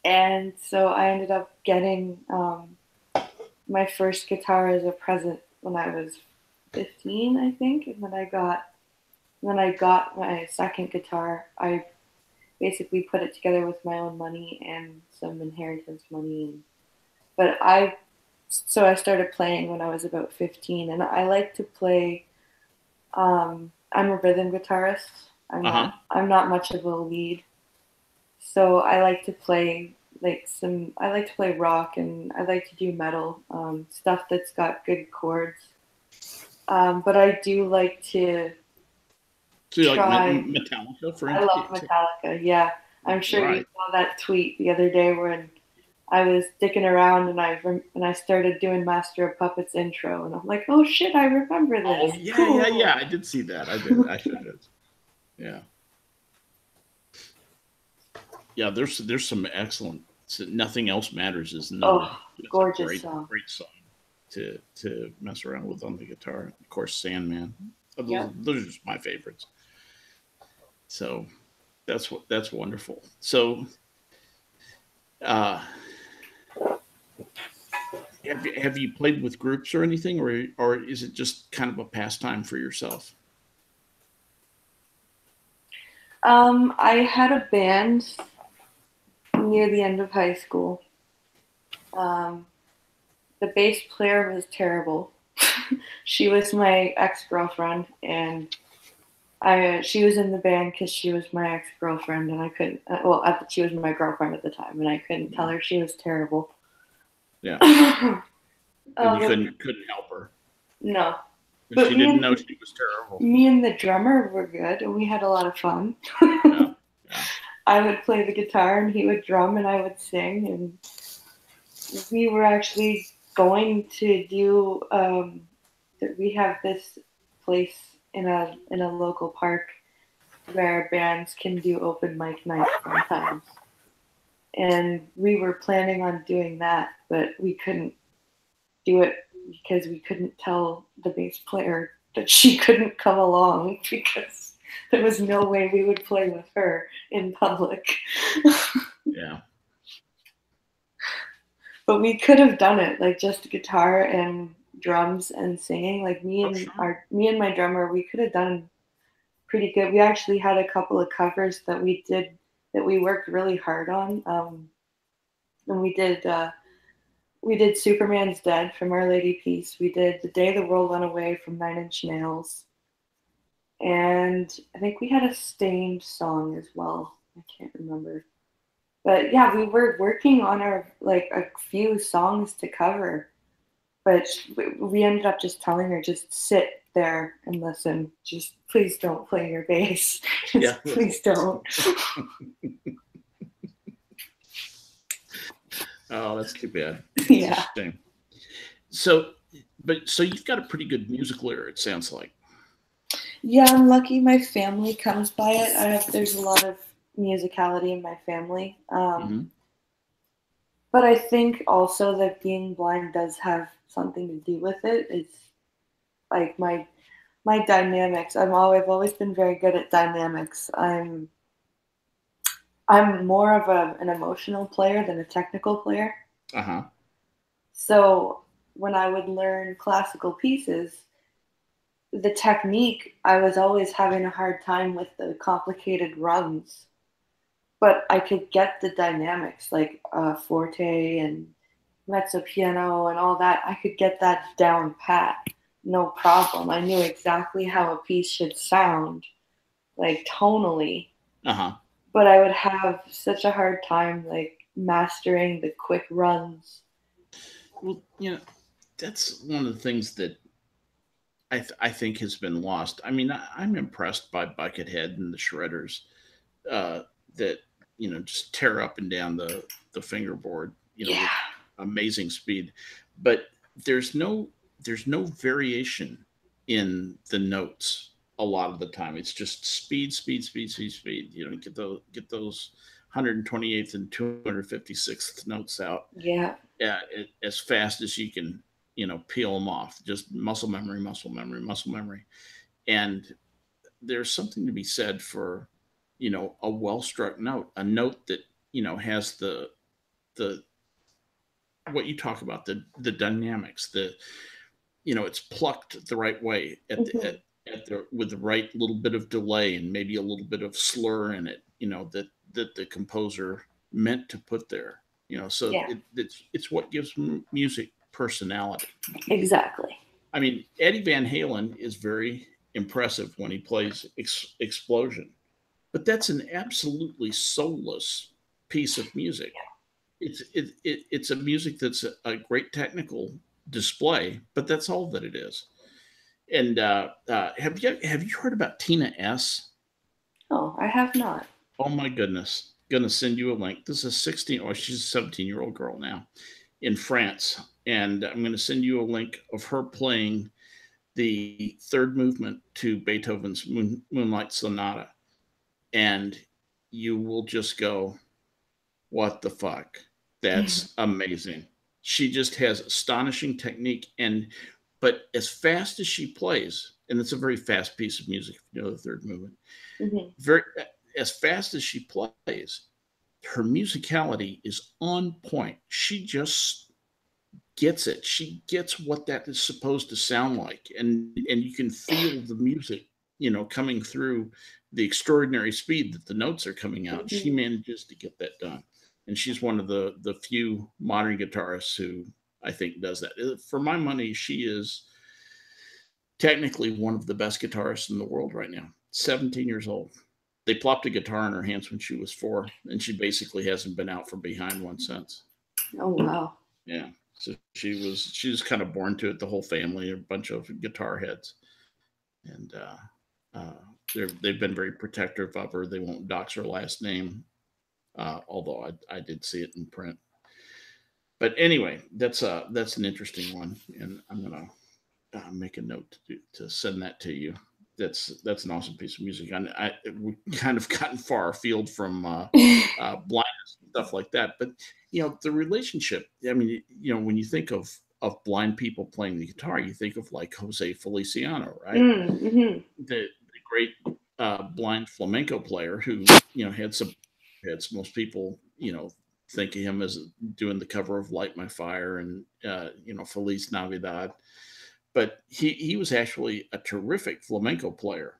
And so I ended up getting my first guitar as a present when I was 15, I think. And when I got my second guitar, I basically put it together with my own money and some inheritance money. But I started playing when I was about 15, and I like to play. I'm a rhythm guitarist. I'm not much of a lead, so I like to play I like to play rock, and I like to do metal stuff that's got good chords. But I do like to. So you try. Like Metallica, for instance? I love Metallica. Yeah, I'm sure you saw that tweet the other day when I was dicking around and I started doing Master of Puppets intro, and I'm like, oh shit, I remember this. Oh yeah, cool. yeah. I did see that. I did. I should have. Yeah. Yeah, there's some excellent. Nothing Else Matters is another gorgeous song. Great song to mess around with on the guitar. Of course, Sandman. Those are just my favorites. So that's wonderful. So. Have you played with groups or anything, or is it just kind of a pastime for yourself? I had a band near the end of high school. The bass player was terrible. She was my ex-girlfriend, and she was in the band because she was my ex-girlfriend, and I couldn't. She was my girlfriend at the time, and I couldn't tell her she was terrible. Yeah. And you couldn't help her. No. But she didn't know she was terrible. Me and the drummer were good, and we had a lot of fun. Yeah. I would play the guitar, and he would drum, and I would sing, and we were actually going to do. We have this place in a local park where bands can do open mic nights sometimes. And we were planning on doing that, but we couldn't do it because we couldn't tell the bass player that she couldn't come along, because there was no way we would play with her in public. Yeah. But we could have done it, like just guitar and drums and singing. Like me and my drummer, we could have done pretty good. We actually had a couple of covers that we did that we worked really hard on. And we did Superman's Dead from Our Lady Peace. We did The Day the World Went Away from 9 Inch Nails. And I think we had a Stained song as well. I can't remember. But yeah, we were working on a few songs to cover. But we ended up just telling her, just sit there and listen. Just please don't play your bass. Just please don't. Oh, that's too bad. Yeah. So you've got a pretty good musical ear, it sounds like. Yeah, I'm lucky my family comes by it. There's a lot of musicality in my family. But I think also that being blind does have something to do with it. It's like my dynamics. I've always been very good at dynamics. I'm more of an emotional player than a technical player. So when I would learn classical pieces, the technique, I was always having a hard time with the complicated runs. But I could get the dynamics, like forte and mezzo piano and all that. I could get that down pat, no problem. I knew exactly how a piece should sound, like tonally. But I would have such a hard time like mastering the quick runs. Well, that's one of the things that I think has been lost. I mean, I'm impressed by Buckethead and the Shredders that just tear up and down the fingerboard, with amazing speed. But there's no variation in the notes a lot of the time. It's just speed. Get those 128th and 256th notes out. As fast as you can, peel them off. Just muscle memory. And there's something to be said for, a well-struck note, a note that, has the what you talk about, the dynamics, it's plucked the right way with the right little bit of delay and maybe a little bit of slur in it, that the composer meant to put there, so it's what gives music personality. Exactly. I mean, Eddie Van Halen is very impressive when he plays Explosion, but that's an absolutely soulless piece of music. It's a music that's a great technical display, but that's all that it is. And have you heard about Tina S? Oh, I have not. Oh my goodness. Gonna send you a link. This is she's a 17-year-old girl now in France. And I'm gonna send you a link of her playing the third movement to Beethoven's Moonlight Sonata. And you will just go, what the fuck? That's amazing. She just has astonishing technique. But as fast as she plays, and it's a very fast piece of music, the third movement, as fast as she plays, her musicality is on point. She just gets it. She gets what that is supposed to sound like. And you can feel the music, coming through the extraordinary speed that the notes are coming out. She manages to get that done. And she's one of the few modern guitarists who I think does that. For my money, she is technically one of the best guitarists in the world right now. 17 years old. They plopped a guitar in her hands when she was 4, and she basically hasn't been out from behind one since. Oh, wow. Yeah. So she was kind of born to it, the whole family, a bunch of guitar heads. And they've been very protective of her. They won't dox her last name, although I did see it in print. But anyway, that's an interesting one, and I'm gonna make a note to send that to you. That's an awesome piece of music. We kind of gotten far afield from blindness and stuff like that, but the relationship. I mean, when you think of blind people playing the guitar, you think of like Jose Feliciano, right? The great blind flamenco player who had some hits. Most people think of him as doing the cover of Light My Fire and Feliz Navidad. But he was actually a terrific flamenco player.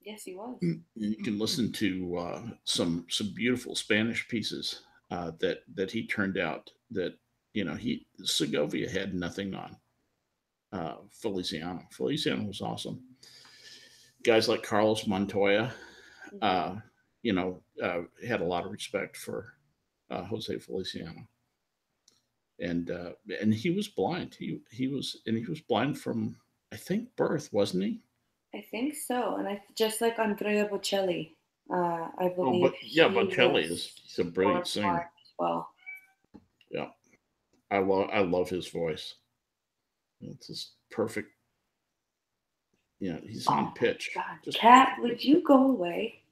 Yes, he was. You can listen to some beautiful Spanish pieces that he turned out that Segovia had nothing on. Feliciano. Feliciano was awesome. Guys like Carlos Montoya, had a lot of respect for Jose Feliciano, and he was blind. He was blind from, I think, birth, wasn't he? I think so, and just like Andrea Bocelli, I believe. Oh, but yeah, Bocelli is a brilliant singer as well. Yeah, I love his voice. It's just perfect. Yeah, he's on pitch. God. Cat, would you go away?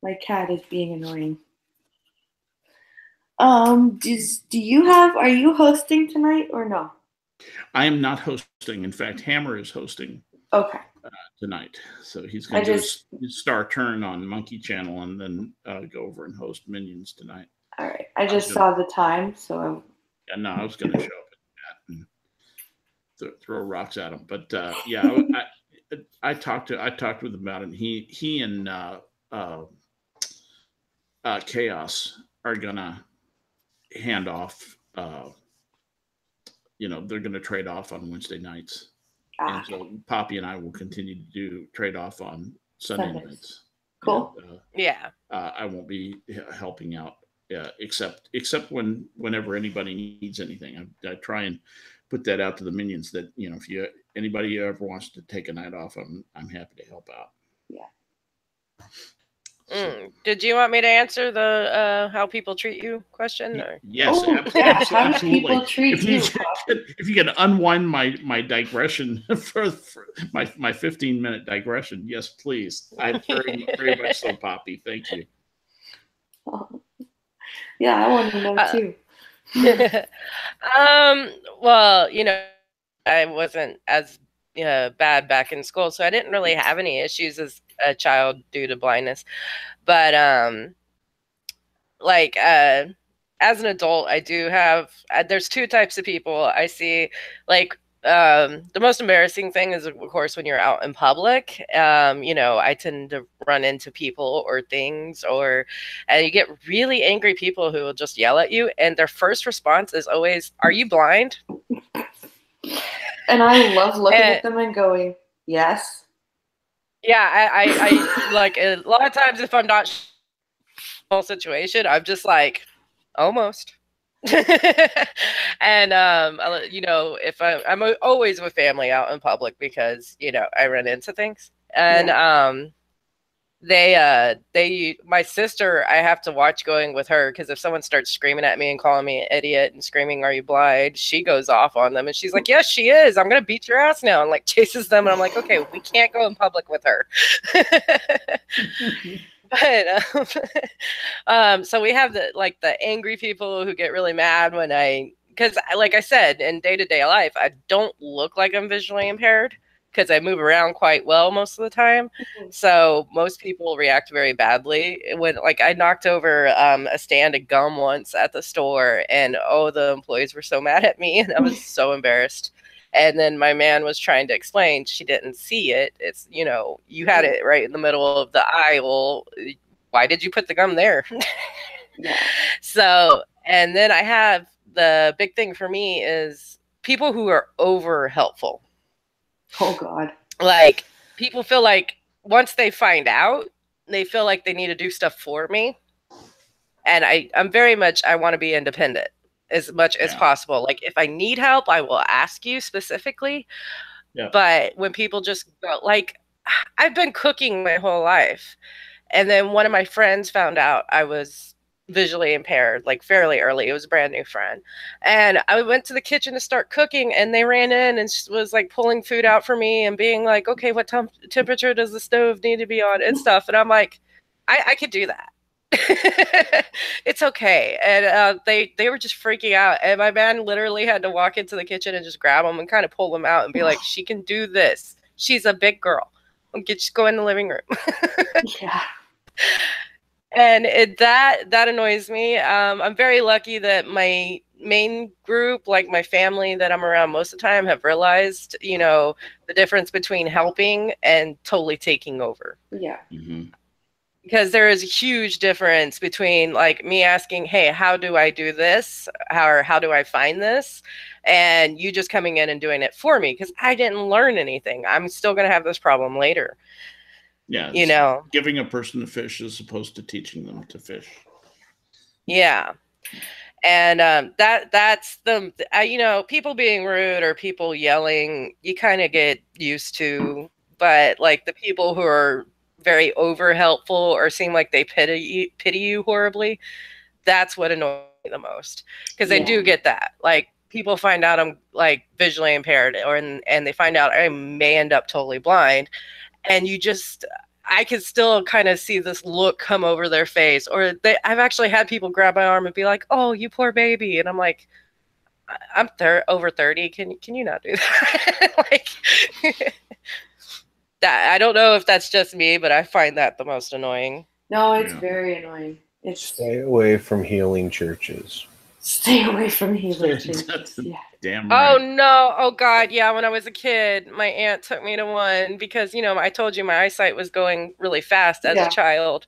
My cat is being annoying. Are you hosting tonight or no? I am not hosting. In fact, Hammer is hosting. Okay. Tonight, so he's going to do his star turn on Monkey Channel and then go over and host Minions tonight. All right. I just saw the time, so. I was going to show up at that and throw rocks at him, but yeah, I talked with him about it. And he and Chaos are gonna hand off. They're gonna trade off on Wednesday nights. And so Poppy and I will continue to do trade off on Sunday nights. Cool. And, I won't be helping out except whenever anybody needs anything. I try and put that out to the Minions that if anybody ever wants to take a night off, I'm happy to help out. Yeah. Did you want me to answer the how people treat you question? Or? Yes, absolutely. How do people treat you? If you can unwind my digression for my 15-minute digression, yes, please. I'm very very much so, Poppy. Thank you. Yeah, I want to know too. Well, I wasn't as bad back in school, so I didn't really have any issues as a child due to blindness. But as an adult, I do have there's two types of people I see. The most embarrassing thing is, of course, when you're out in public. I tend to run into people or things, and you get really angry people who will just yell at you, and their first response is always, "Are you blind?" And I love looking at them and going, "Yes." Yeah, I like a lot of times if I'm not whole situation, I'm just like, almost. And if I'm always with family out in public because I run into things, and my sister, I have to watch going with her because if someone starts screaming at me and calling me an idiot and screaming, "Are you blind?" she goes off on them and she's like, "Yes, she is. I'm gonna beat your ass now," and chases them, and I'm like, "Okay, we can't go in public with her." But so we have the angry people who get really mad because like I said, in day-to-day life, I don't look like I'm visually impaired because I move around quite well most of the time. So most people react very badly. When I knocked over a stand of gum once at the store, and the employees were so mad at me, and I was so embarrassed. And then my man was trying to explain she didn't see it. It's, you had it right in the middle of the aisle. Why did you put the gum there? So, and then I have the big thing for me is people who are over helpful. Oh, God. People feel like once they find out, they feel like they need to do stuff for me. And I'm very much, I want to be independent as much as possible. If I need help, I will ask you specifically. Yeah. But when people just go, I've been cooking my whole life. And then one of my friends found out I was visually impaired, fairly early. It was a brand new friend. And I went to the kitchen to start cooking, and they ran in and was pulling food out for me and being like, "Okay, what temperature does the stove need to be on?" and stuff. And I'm like, I could do that. It's okay. And they were just freaking out. And my man literally had to walk into the kitchen and just grab them and kind of pull them out and be like, "She can do this. She's a big girl. Just go in the living room." Yeah. And that annoys me. I'm very lucky that my main group, like my family that I'm around most of the time, have realized, you know, the difference between helping and totally taking over. Yeah. Because there is a huge difference between like me asking, hey, how do I do this? How do I find this? And you just coming in and doing it for me, because I didn't learn anything. I'm still going to have this problem later. Yeah. You know, giving a person to fish as opposed to teaching them to fish. Yeah. And that's the, you know, people being rude or people yelling, you kind of get used to. But like the people who are very over helpful or seem like they pity you horribly, that's what annoys me the most. Because I do get that. Like people find out I'm like visually impaired, and they find out I may end up totally blind, and I can still kind of see this look come over their face. Or I've actually had people grab my arm and be like, "Oh, you poor baby," and I'm like, "I'm over 30. Can you not do that?" Like that. I don't know if that's just me, but I find that the most annoying. No, it's very annoying. Stay away from healing churches. Stay away from healing churches. Yeah. Damn right. Oh no! Oh God! Yeah, when I was a kid, my aunt took me to one because, you know, I told you my eyesight was going really fast as a child,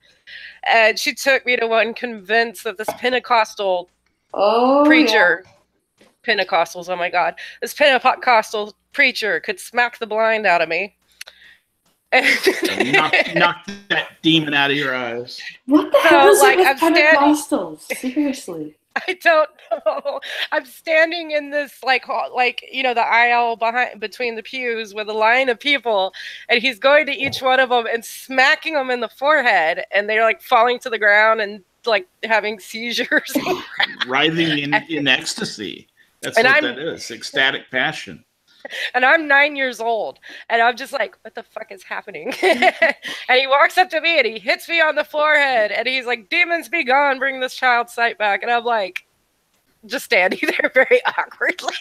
and she took me to one convinced that this Pentecostal preacher, Pentecostals, oh my God, this Pentecostal preacher could smack the blind out of me. knock that demon out of your eyes. What the hell is it with Pentecostals? Seriously. I don't know. I'm standing in this like you know, the aisle between the pews with a line of people, and he's going to each one of them and smacking them in the forehead, and they're like falling to the ground and like having seizures, writhing in ecstasy. That's what that is. Ecstatic passion. And I'm 9 years old, and I'm just like, what the fuck is happening? And he walks up to me and he hits me on the forehead, and he's like, "Demons be gone, bring this child's sight back." And I'm like, just standing there very awkwardly.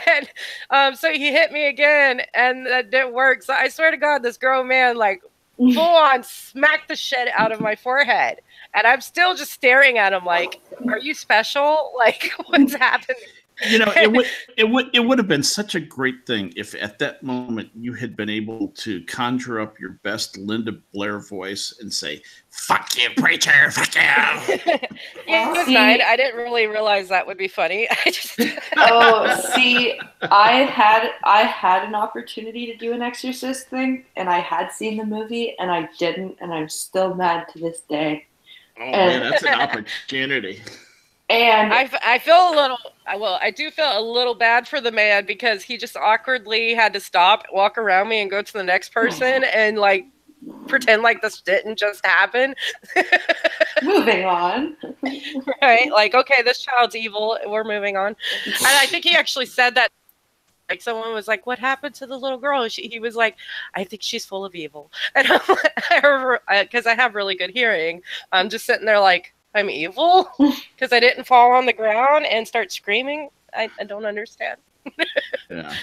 And so he hit me again, and that didn't work. So I swear to God, this grown man like full on smacked the shit out of my forehead, and I'm still just staring at him like, "Are you special? Like, what's happening?" You know, it would have been such a great thing if at that moment you had been able to conjure up your best Linda Blair voice and say, "Fuck you, preacher, fuck you." Yeah, it was fine. I didn't really realize that would be funny. I had an opportunity to do an exorcist thing, and I had seen the movie, and I didn't, and I'm still mad to this day. Oh man, that's an opportunity. And I feel a little, well, I do feel a little bad for the man because he just awkwardly had to stop, walk around me, and go to the next person and like pretend like this didn't just happen. Moving on. Right? Like, okay, this child's evil. We're moving on. And I think he actually said that. Like someone was like, "What happened to the little girl?" He was like, "I think she's full of evil." And because I have really good hearing, I'm just sitting there like, I'm evil because I didn't fall on the ground and start screaming. I don't understand. Yeah.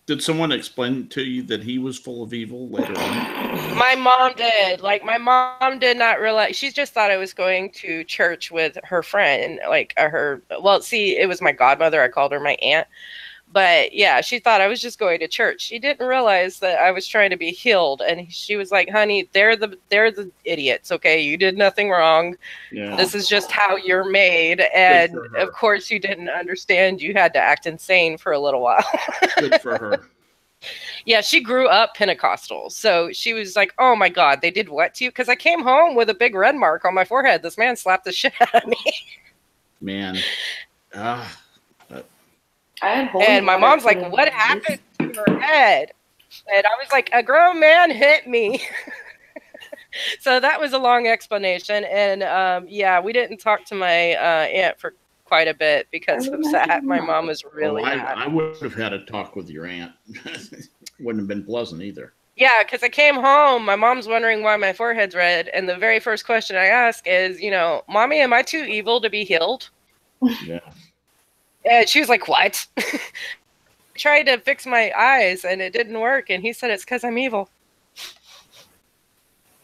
Did someone explain to you that he was full of evil later on? My mom did. Like, my mom did not realize. She just thought I was going to church with her friend. Like, well, see, it was my godmother. I called her my aunt. But yeah, she thought I was just going to church. She didn't realize that I was trying to be healed. And she was like, "Honey, they're the idiots. Okay, you did nothing wrong. Yeah. This is just how you're made." And of course, you didn't understand. You had to act insane for a little while. Good for her. Yeah, she grew up Pentecostal. So she was like, "Oh my God, they did what to you?" Because I came home with a big red mark on my forehead. This man slapped the shit out of me. Man. And my mom's like, "What happened to your head?" And I was like, "A grown man hit me." So that was a long explanation. And yeah, we didn't talk to my aunt for quite a bit because of that. My mom was really mad. I would have had a talk with your aunt. Wouldn't have been pleasant either. Yeah, because I came home, my mom's wondering why my forehead's red. And the very first question I ask is, "Mommy, am I too evil to be healed?" Yeah. And she was like, "What?" I tried to fix my eyes and it didn't work. And he said, "It's because I'm evil."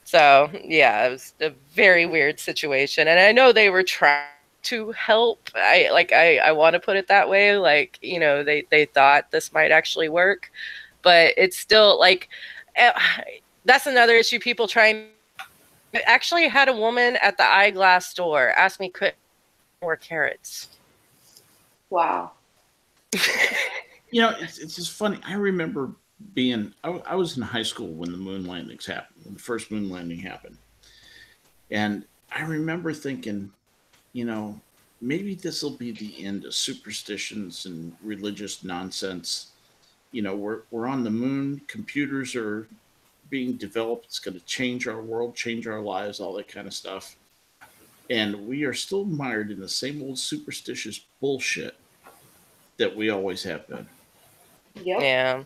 So, yeah, it was a very weird situation. And I know they were trying to help. I want to put it that way. Like, you know, they thought this might actually work, but it's still like, that's another issue. People trying. I actually had a woman at the eyeglass store ask me, could I wear carrots? Wow. You know, it's just funny. I remember I was in high school when the moon landings happened, when the first moon landing happened. And I remember thinking, you know, maybe this will be the end of superstitions and religious nonsense. You know, we're on the moon, computers are being developed, it's going to change our world, change our lives, all that kind of stuff. And we are still mired in the same old superstitious bullshit that we always have been. Yep. Yeah.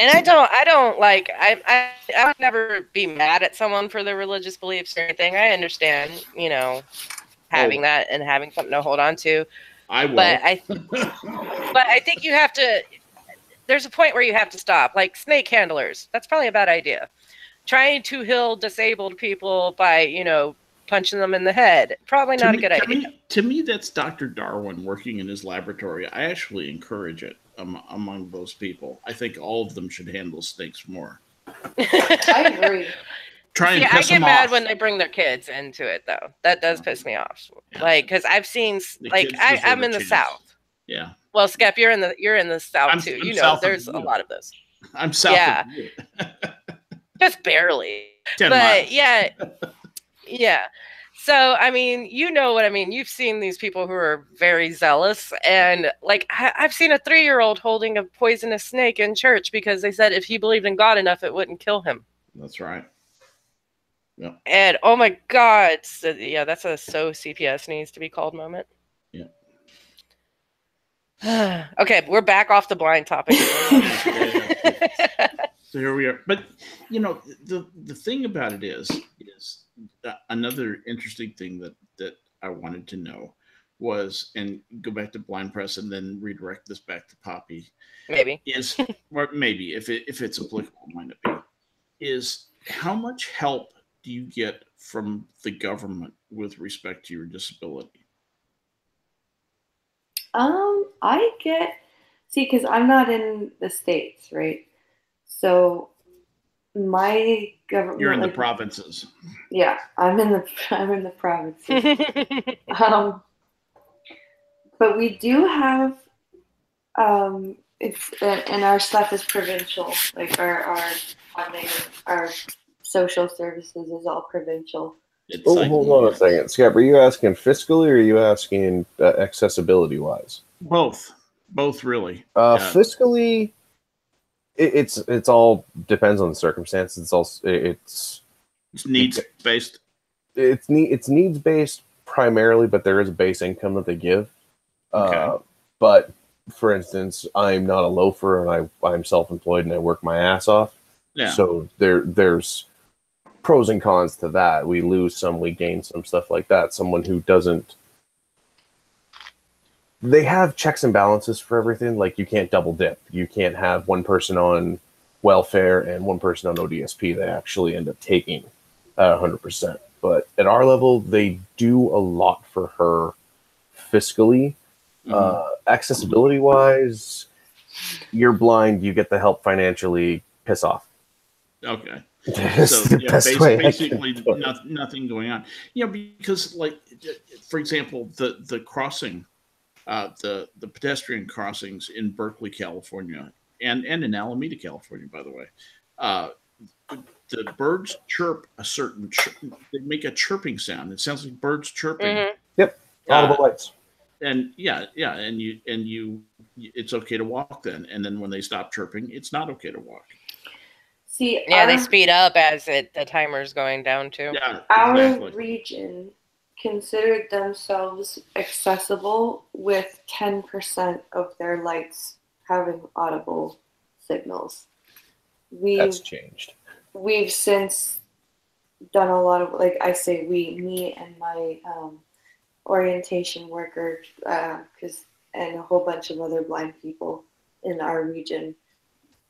And I would never be mad at someone for their religious beliefs or anything. I understand, you know, having that and having something to hold on to. I will. But I think you have to, there's a point where you have to stop. Like snake handlers, that's probably a bad idea. Trying to heal disabled people by, you know, punching them in the head, probably not a good idea. To me, that's Dr. Darwin working in his laboratory. I actually encourage it among those people. I think all of them should handle snakes more. I agree. I get mad when they bring their kids into it, though. That does piss me off. Yeah. Like, because I've seen, like, I'm in the South. Yeah. Well, Skep, you're in the South too. You know, there's a lot of those. I'm south. Yeah. Of you. Just barely. 10 miles. Yeah. Yeah. So, I mean, you know what I mean. You've seen these people who are very zealous. And, like, I've seen a 3-year-old holding a poisonous snake in church because they said if he believed in God enough, it wouldn't kill him. That's right. Yeah. And, oh, my God. So, yeah, that's a so CPS needs to be called moment. Yeah. Okay, we're back off the blind topic. So here we are. But, you know, the thing about it is another interesting thing that I wanted to know was, and go back to Blind Press and then redirect this back to Poppy. Maybe. Or maybe, if it's applicable, might it be, is how much help do you get from the government with respect to your disability? Because I'm not in the States, right? So my government. You're in the provinces. Yeah, I'm in the provinces. But we do have and our stuff is provincial. Like our funding, our social services is all provincial. Hold on a second, Skep. Are you asking fiscally or are you asking accessibility wise? Both really. Fiscally, it's all depends on the circumstances. It's needs based. It's needs based primarily, but there is a base income that they give. Okay. But for instance, I'm not a loafer and I'm self-employed and I work my ass off. Yeah. So there's pros and cons to that. We lose some, we gain some, stuff like that. Someone who doesn't, they have checks and balances for everything. Like you can't double dip. You can't have one person on welfare and one person on ODSP. They actually end up taking 100%. But at our level, they do a lot for her fiscally. Accessibility wise, you're blind, you get the help financially, piss off. Okay. So basically nothing going on. You know, because like, for example, the crossing, the pedestrian crossings in Berkeley, California, and in Alameda, California, by the way, the birds chirp a certain. They make a chirping sound. It sounds like birds chirping. Mm-hmm. Yep. Audible lights. And and you, it's okay to walk then. And then when they stop chirping, it's not okay to walk. See, they speed up as the timer's going down too. Yeah, exactly. Our region considered themselves accessible with 10% of their lights having audible signals. That's changed. We've since done a lot of, like I say, me and my orientation worker, and a whole bunch of other blind people in our region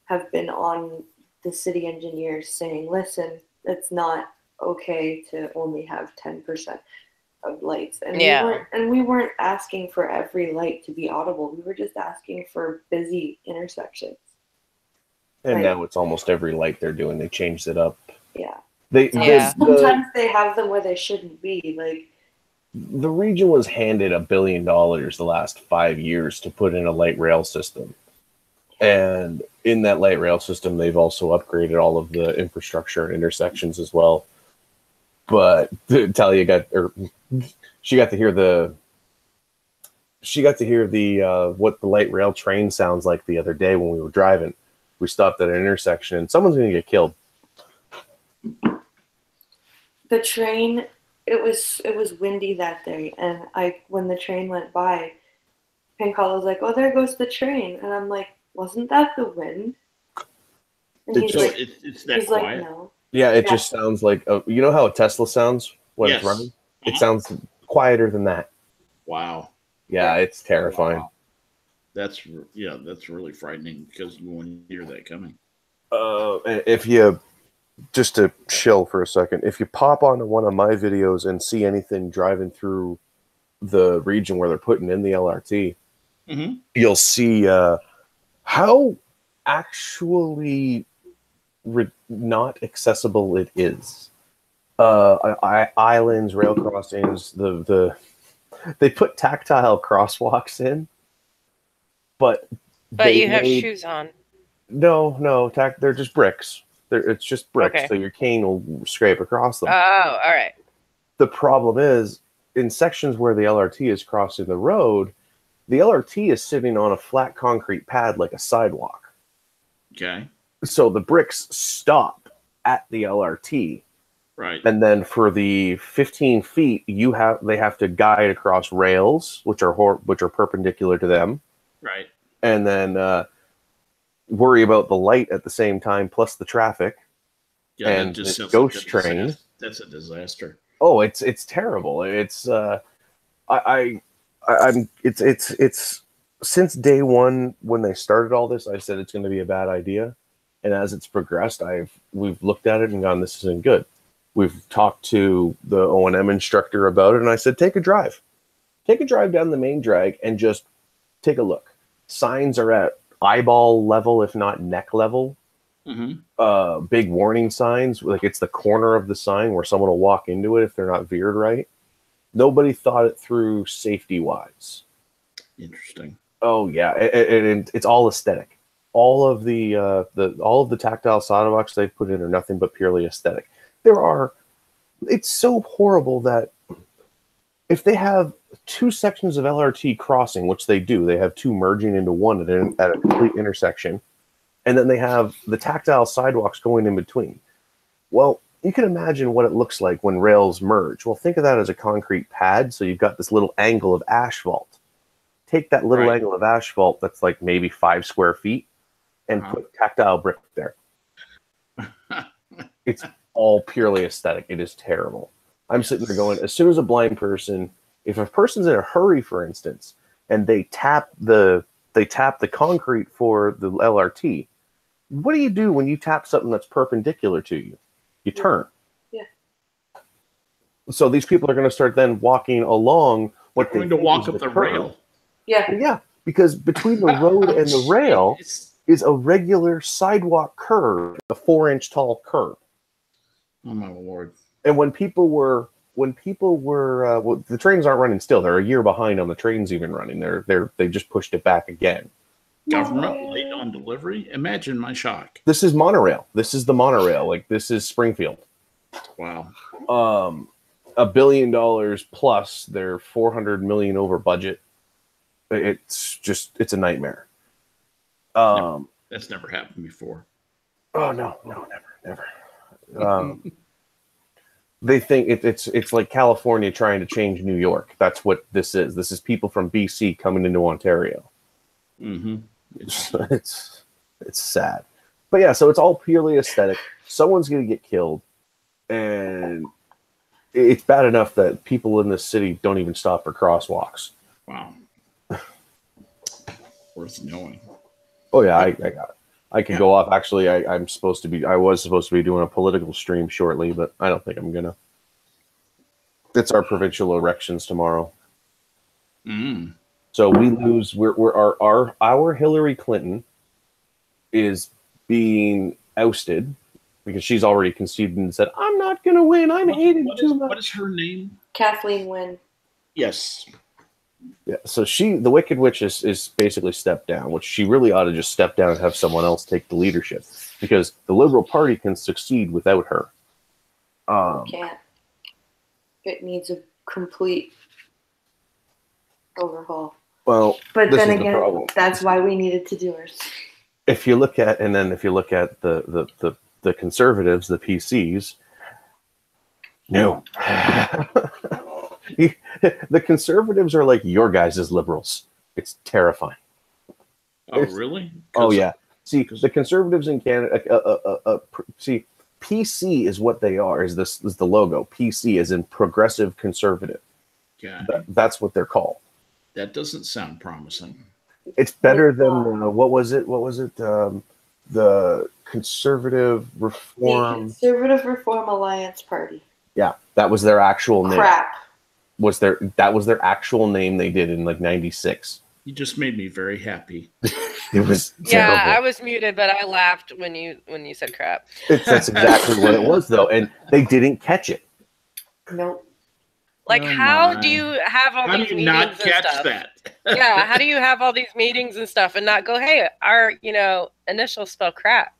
have been on the city engineers saying, listen, it's not okay to only have 10% of lights, and we weren't asking for every light to be audible. We were just asking for busy intersections. And now it's almost every light they're doing. They changed it up. Yeah. Sometimes they have them where they shouldn't be. Like, the region was handed $1 billion the last 5 years to put in a light rail system. And in that light rail system, they've also upgraded all of the infrastructure and intersections as well. But Talia she got to hear the what the light rail train sounds like the other day when we were driving. We stopped at an intersection and someone's going to get killed. The train, it was windy that day, and when the train went by, Pankala was like, "Oh, there goes the train," and I'm like, "Wasn't that the wind?" And it's that quiet. like, "No." Yeah, it just sounds like you know how a Tesla sounds when it's running? It sounds quieter than that. Wow. Yeah, it's terrifying. Wow. That's really frightening because you won't hear that coming. If you just to chill for a second, if you pop onto one of my videos and see anything driving through the region where they're putting in the LRT, you'll see how actually not accessible it is. Islands, rail crossings, they put tactile crosswalks in, but you have shoes on. No, they're just bricks. It's just bricks, so your cane will scrape across them. Oh, all right. The problem is, in sections where the LRT is crossing the road, the LRT is sitting on a flat concrete pad like a sidewalk. Okay. So the bricks stop at the LRT. Right. And then for the 15 feet, they have to guide across rails, which are perpendicular to them. Right. And then worry about the light at the same time, plus the traffic. Yeah, and this ghost train. That's a disaster. Oh, it's terrible. It's it's since day one when they started all this, I said it's going to be a bad idea, and as it's progressed, we've looked at it and gone, this isn't good. We've talked to the O&M instructor about it, and I said, take a drive down the main drag and just take a look. Signs are at eyeball level, if not neck level. Big warning signs, like it's the corner of the sign where someone will walk into it if they're not veered right. Nobody thought it through safety wise. Interesting. Oh yeah, it's all aesthetic. All of the tactile sidewalks they've put in are nothing but purely aesthetic. It's so horrible that if they have two sections of LRT crossing, which they do, they have two merging into one at a complete intersection, and then they have the tactile sidewalks going in between. Well, you can imagine what it looks like when rails merge. Well, think of that as a concrete pad, so you've got this little angle of asphalt. Take that little angle of asphalt that's like maybe 5 square feet and put tactile brick there. It's all purely aesthetic. It is terrible. I'm sitting there going, as soon as a blind person, if a person's in a hurry, for instance, and they tap the concrete for the LRT, what do you do when you tap something that's perpendicular to you? You turn. Yeah. So these people are going to start then walking along what they're going to walk up the rail. Yeah. Yeah, because between the road and the rail is a regular sidewalk curve, a 4-inch tall curve. Oh my Lord. And when people were well, the trains aren't running still. They're a year behind on the trains even running. They just pushed it back again. Government late on delivery? Imagine my shock. This is monorail. This is the monorail. Like, this is Springfield. Wow. $1 billion plus. They're $400 million over budget. It's a nightmare. That's never happened before. Oh no, never. They think it's like California trying to change New York. That's what this is. This is people from BC coming into Ontario. Mm-hmm. It's sad, but yeah. So it's all purely aesthetic. Someone's gonna get killed, and it's bad enough that people in this city don't even stop for crosswalks. Wow. Worth knowing. Oh yeah, I got it. I could go off. Actually, I was supposed to be doing a political stream shortly, but I don't think I'm gonna. It's our provincial elections tomorrow. So we lose. Our Hillary Clinton is being ousted because she's already conceded and said, "I'm not gonna win. I'm hated too much." What is her name? Kathleen Wynne. Yes. Yeah, so the Wicked Witch is basically stepped down, which she really ought to just step down and have someone else take the leadership, because the Liberal Party can succeed without her. Can't. It needs a complete overhaul. Well, but then again, that's why we needed to do ours. If you look at the Conservatives, the PCs, no. The Conservatives are like your guys' liberals. It's terrifying. Oh, really? Oh, yeah. See, the Conservatives in Canada, see, PC is what they are, is the logo. PC is in Progressive Conservative. Yeah. That's what they're called. That doesn't sound promising. It's better than, what was it? The Conservative Reform... The Conservative Reform Alliance Party. Yeah, that was their actual name. Crap. That was their actual name they did in like 96. You just made me very happy. It was terrible. Yeah, I was muted, but I laughed when you said crap. That's exactly what it was, though, and they didn't catch it. Nope. Like, how do you have all these meetings and stuff? How do you not catch that? Yeah, how do you have all these meetings and stuff and not go, hey, our initials spell crap?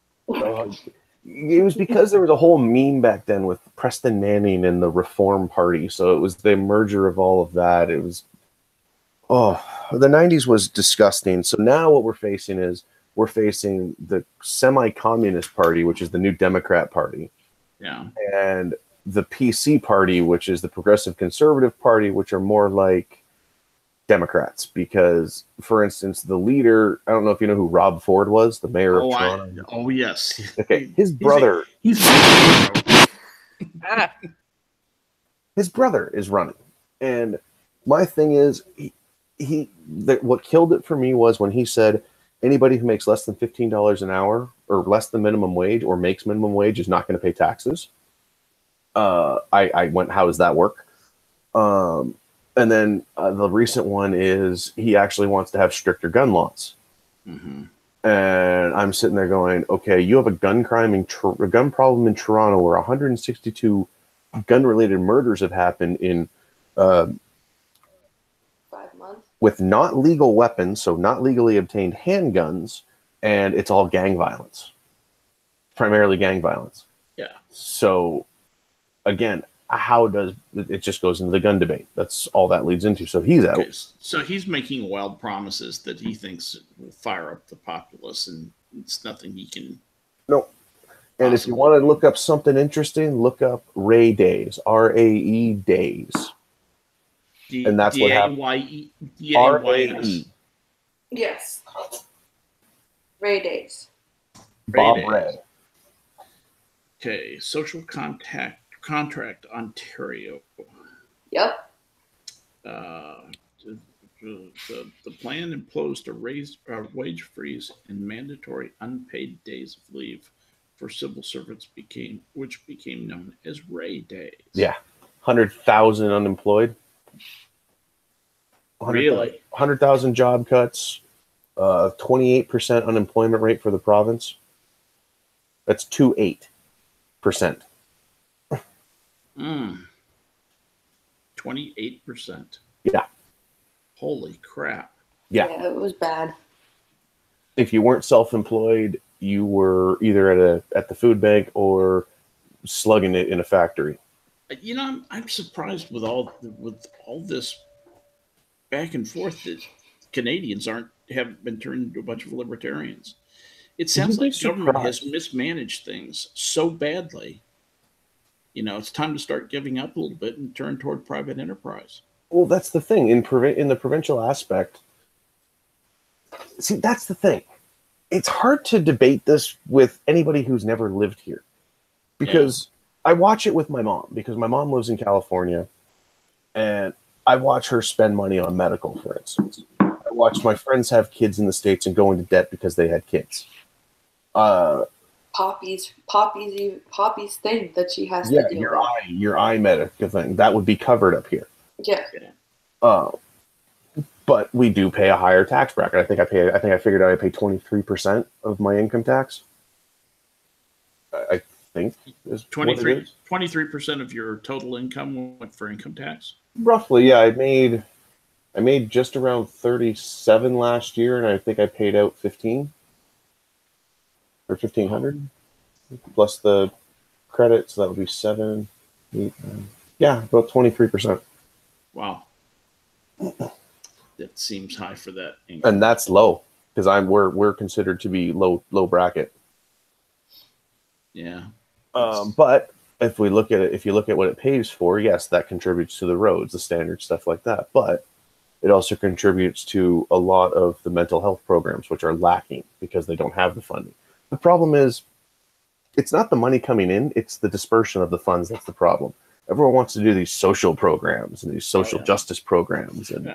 It was because there was a whole meme back then with Preston Manning and the Reform Party. So it was the merger of all of that. It was, the 90s was disgusting. So now what we're facing the semi-communist party, which is the New Democrat Party. Yeah. And the PC party, which is the Progressive Conservative Party, which are more like Democrats, because, for instance, the leader, I don't know if you know who Rob Ford was, the mayor of Toronto. Yes. Okay, his brother. His brother is running, and my thing is, what killed it for me was when he said anybody who makes less than $15 an hour or less than minimum wage or makes minimum wage is not going to pay taxes. I went, how does that work? And then the recent one is he actually wants to have stricter gun laws. Mm-hmm. And I'm sitting there going, okay, you have a gun problem in Toronto where 162 gun-related murders have happened in 5 months with not legal weapons, so not legally obtained handguns, and it's all gang violence, primarily gang violence. Yeah. So, again, how does it just goes into the gun debate? That's all that leads into. So he's out. So he's making wild promises that he thinks will fire up the populace, and it's nothing he can. No. And if you want to look up something interesting, look up Ray Days, RAE Days, and that's what happened. RAE. Yes. Ray Days. Bob Red. Okay, social contract Ontario. Yep. The plan imposed a wage freeze and mandatory unpaid days of leave for civil servants which became known as Ray Days. Yeah, 100,000 unemployed. Really? 100,000 job cuts. 28% unemployment rate for the province. That's 28%. 28%. Yeah. Holy crap. Yeah, it was bad. If you weren't self-employed, you were either at the food bank or slugging it in a factory. You know, I'm surprised with all this back and forth that Canadians haven't been turned into a bunch of libertarians. It sounds like government has mismanaged things so badly. You know, it's time to start giving up a little bit and turn toward private enterprise. Well, that's the thing. In the provincial aspect, see, that's the thing. It's hard to debate this with anybody who's never lived here. Because I watch it with my mom, because my mom lives in California, and I watch her spend money on medical, for instance. I watch my friends have kids in the States and go into debt because they had kids. Poppy's thing that she has Yeah, to deal with. your eye medical thing that would be covered up here. Yeah. But we do pay a higher tax bracket. I think I figured out I pay 23% of my income tax. I think is 23% of your total income went for income tax. Roughly, yeah. I made just around 37 last year, and I think I paid out 15 or 1,500 plus the credit, so that would be 7, 8, 9. Yeah, about 23%. Wow. That seems high for that income. And that's low because we're considered to be low bracket. Yeah. But if you look at what it pays for, yes, that contributes to the roads, the standard stuff like that. But it also contributes to a lot of the mental health programs, which are lacking because they don't have the funding. The problem is, it's not the money coming in; it's the dispersion of the funds that's the problem. Everyone wants to do these social programs and these social justice programs, and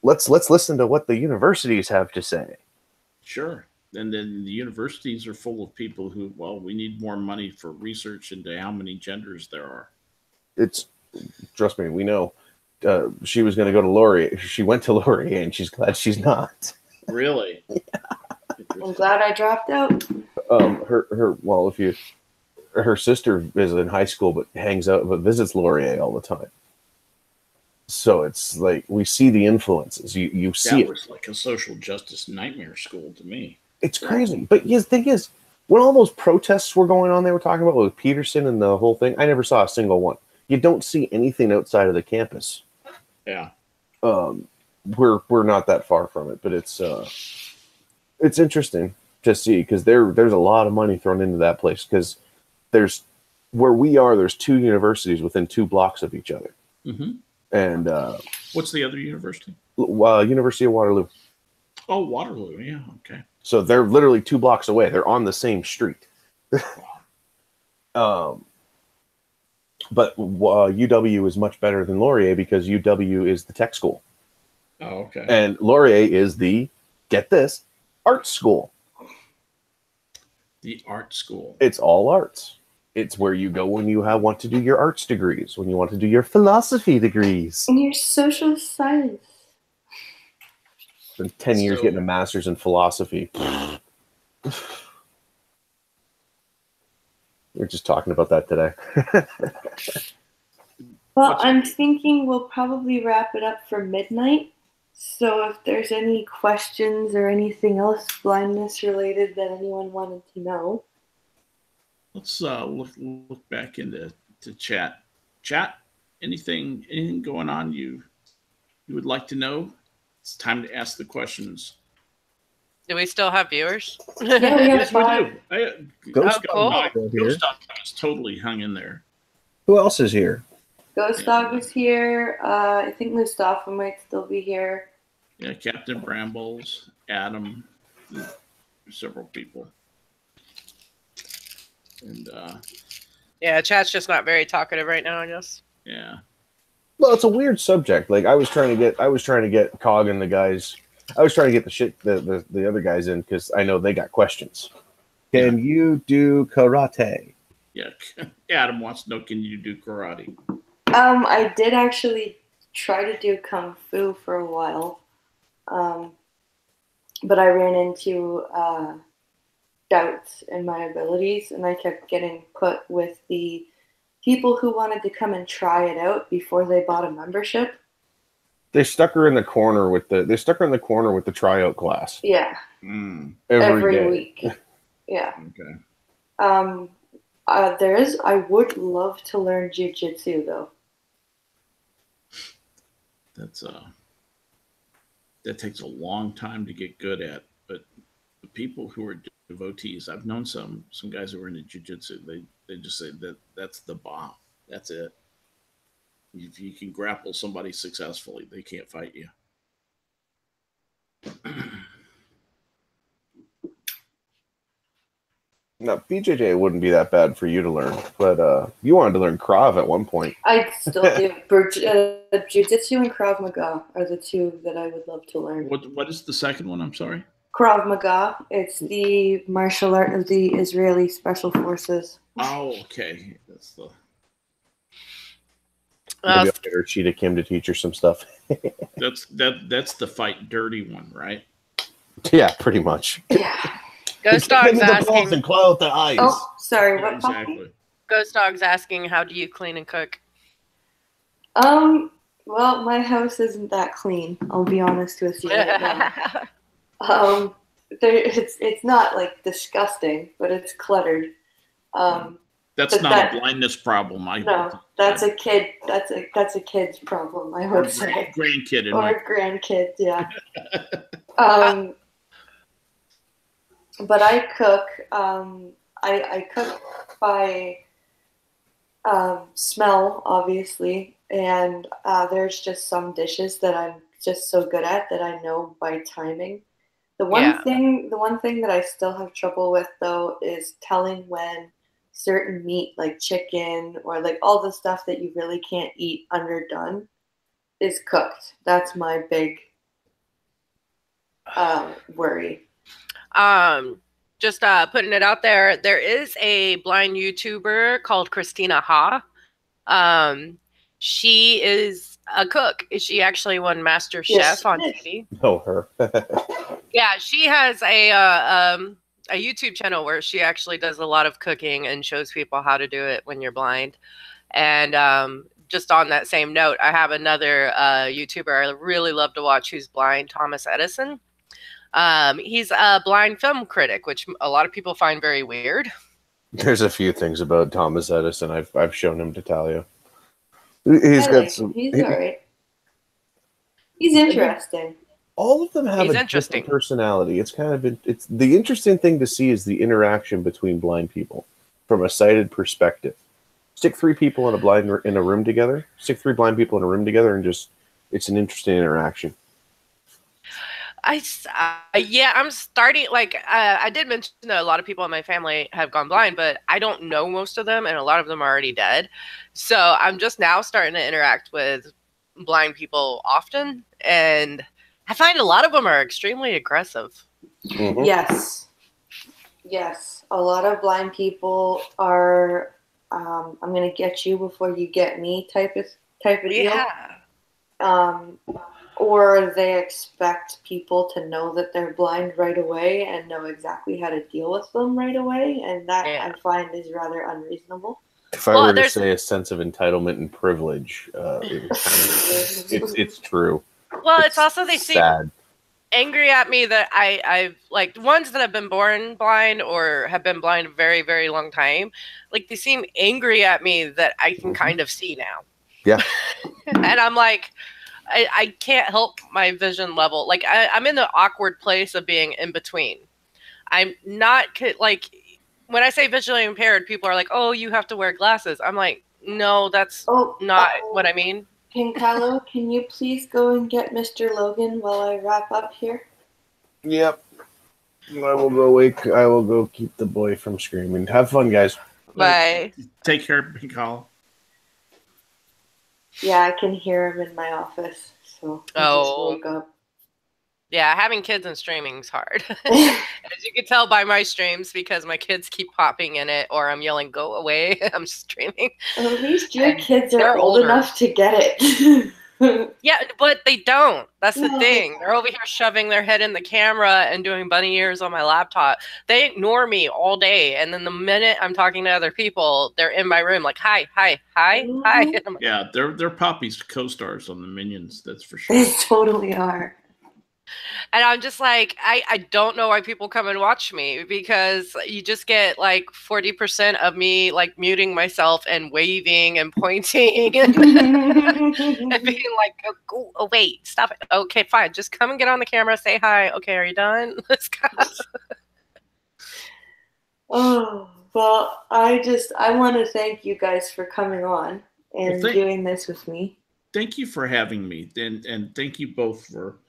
let's listen to what the universities have to say. Sure. And then the universities are full of people who, well, we need more money for research into how many genders there are. Trust me, we know. She was going to go to Laurier. She went to Laurier, and she's glad she's not. Really? Yeah. I'm glad I dropped out. Her sister is in high school, but visits Laurier all the time. So it's like we see the influences. You see that was like a social justice nightmare school to me. It's crazy. But the thing is, when all those protests were going on, they were talking about with Peterson and the whole thing, I never saw a single one. You don't see anything outside of the campus. Yeah. We're not that far from it, but it's interesting to see because there's a lot of money thrown into that place because there's 2 universities within 2 blocks of each other. Mm-hmm. And what's the other university? University of Waterloo. Oh, Waterloo. Yeah. Okay. So they're literally 2 blocks away. They're on the same street. But UW is much better than Laurier because UW is the tech school. Oh, okay. And Laurier is the, get this, art school. The art school. It's all arts. It's where you go when you want to do your arts degrees, when you want to do your philosophy degrees. And your social science. Been 10 years getting a master's in philosophy. We're just talking about that today. Well, I'm thinking we'll probably wrap it up for midnight. So if there's any questions or anything else blindness related that anyone wanted to know. Let's look back into chat. Chat, anything going on you would like to know? It's time to ask the questions. Do we still have viewers? Yeah, we have 5. Ghost Dog is totally hung in there. Who else is here? Ghost Dog is here. I think Mustafa might still be here. Yeah, Captain Brambles, Adam, several people. And yeah, chat's just not very talkative right now, I guess. Yeah. Well, it's a weird subject. Like I was trying to get Cog and the guys. I was trying to get the other guys in because I know they got questions. Can you do karate? Yeah. Adam wants to know, can you do karate? I did actually try to do kung fu for a while. But I ran into doubts in my abilities, and I kept getting put with the people who wanted to come and try it out before they bought a membership. They stuck her in the corner with the tryout class. Yeah. Every week. Yeah. Okay. I would love to learn jiu-jitsu though. That takes a long time to get good at, but the people who are devotees, I've known some guys who are into jiu-jitsu, they just say that's the bomb. That's it. If you can grapple somebody successfully, they can't fight you. Now, BJJ wouldn't be that bad for you to learn, but you wanted to learn Krav at one point. I still do. Jiu-jitsu and Krav Maga are the 2 that I would love to learn. What is the second one? I'm sorry. Krav Maga. It's the martial art of the Israeli Special Forces. Oh, okay. That's the. Maybe I'll get her Cheetah Kim to teach her some stuff. That's the fight dirty one, right? Yeah, pretty much. Yeah. Ghost Dog's asking. And claw out the eyes. Oh, sorry. What? Exactly. Ghost Dog's asking, how do you clean and cook? Well, my house isn't that clean. I'll be honest with you right now. It's not like disgusting, but it's cluttered. That's not a blindness problem. No, that's a kid. That's a kid's problem. I would say grandkid or grandkid. Yeah. But I cook. I cook by smell, obviously, and there's just some dishes that I'm just so good at that I know by timing. The one thing that I still have trouble with though is telling when certain meat like chicken or like all the stuff that you really can't eat underdone is cooked. That's my big worry. Just putting it out there, there is a blind YouTuber called Christina Ha. She is a cook. She actually won Master Chef on TV. Know her. Yeah, she has a YouTube channel where she actually does a lot of cooking and shows people how to do it when you're blind. And just on that same note, I have another YouTuber I really love to watch who's blind, Thomas Edison. He's a blind film critic, which a lot of people find very weird. There's a few things about Thomas Edison I've shown him to Talia. He's all right. He's interesting. All of them have a different personality. It's kind of it's the interesting thing to see is the interaction between blind people from a sighted perspective. Stick three people in a room together. Stick three blind people in a room together, and just it's an interesting interaction. I'm starting, I did mention that a lot of people in my family have gone blind, but I don't know most of them, and a lot of them are already dead. So I'm just now starting to interact with blind people often, and I find a lot of them are extremely aggressive. Mm-hmm. Yes. A lot of blind people are, I'm going to get you before you get me type of deal. Or they expect people to know that they're blind right away and know exactly how to deal with them right away. And that I find is rather unreasonable. If I were to say a sense of entitlement and privilege, it's true. Well, it's also they seem angry at me that I've like ones that have been born blind or have been blind a very, very long time. Like they seem angry at me that I can kind of see now. Yeah. And I'm like, I can't help my vision level. Like I'm in the awkward place of being in between. I'm not like when I say visually impaired, people are like, "Oh, you have to wear glasses." I'm like, "No, that's not what I mean." Pincalo, can you please go and get Mr. Logan while I wrap up here? Yep. I will go wake. I will go keep the boy from screaming. Have fun, guys. Bye. Take care, Pincalo. Yeah, I can hear him in my office, so I just woke up. Yeah, having kids and streaming is hard. As you can tell by my streams, because my kids keep popping in it, or I'm yelling, "Go away!" I'm streaming. Well, at least your kids are old enough to get it. Yeah, but they don't. That's the thing. They're over here shoving their head in the camera and doing bunny ears on my laptop. They ignore me all day, and then the minute I'm talking to other people, they're in my room like, "Hi, hi, hi, hi." Like, yeah, they're Poppy's co-stars on the Minions. That's for sure. They totally are. And I'm just like, I don't know why people come and watch me, because you just get like 40% of me like muting myself and waving and pointing and, and being like, oh, wait, stop it. Okay, fine. Just come and get on the camera. Say hi. Okay, are you done? Let's go. Oh, well, I want to thank you guys for coming on and doing this with me. Thank you for having me. And thank you both for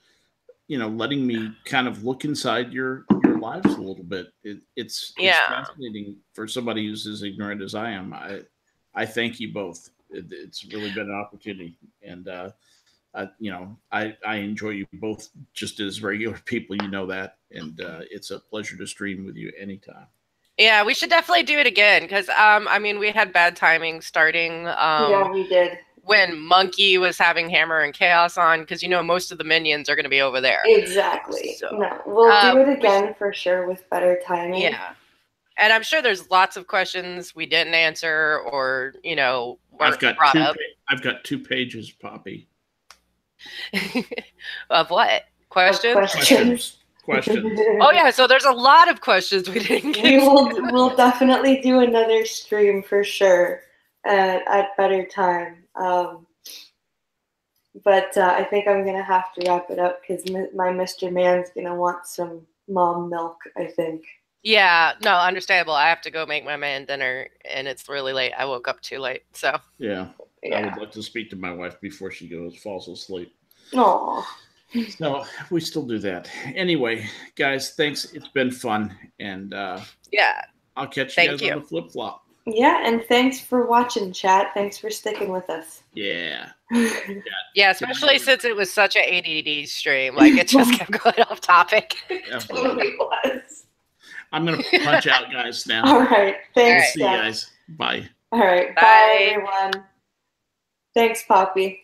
letting me kind of look inside your lives a little bit. It's fascinating for somebody who's as ignorant as I am. I thank you both. It's really been an opportunity, and you know, I enjoy you both just as regular people. You know that, and it's a pleasure to stream with you anytime. Yeah, we should definitely do it again because I mean, we had bad timing starting. Yeah, we did. When Monkey was having Hammer and Chaos on, because you know most of the minions are going to be over there. Exactly. So, no, we'll do it again for sure with better timing. Yeah, and I'm sure there's lots of questions we didn't answer, or you know, weren't brought up. I've got 2 pages, Poppy. Of what? Questions. Oh yeah, so there's a lot of questions we didn't get. We'll definitely do another stream for sure at better time. But I think I'm gonna have to wrap it up because my Mr. Man's gonna want some mom milk, I think. Yeah, no, understandable. I have to go make my man dinner, and it's really late. I woke up too late, so. Yeah. I would like to speak to my wife before she falls asleep. Aww. No, we still do that. Anyway, guys, thanks. It's been fun, and yeah, I'll catch you guys on the flip flop. Yeah, and thanks for watching, chat. Thanks for sticking with us. Yeah. Yeah, especially since it was such an ADD stream. Like, it just kept going off topic. It totally was. I'm going to punch out, guys, now. All right. Thanks, See you guys. Bye. All right. Bye, everyone. Thanks, Poppy.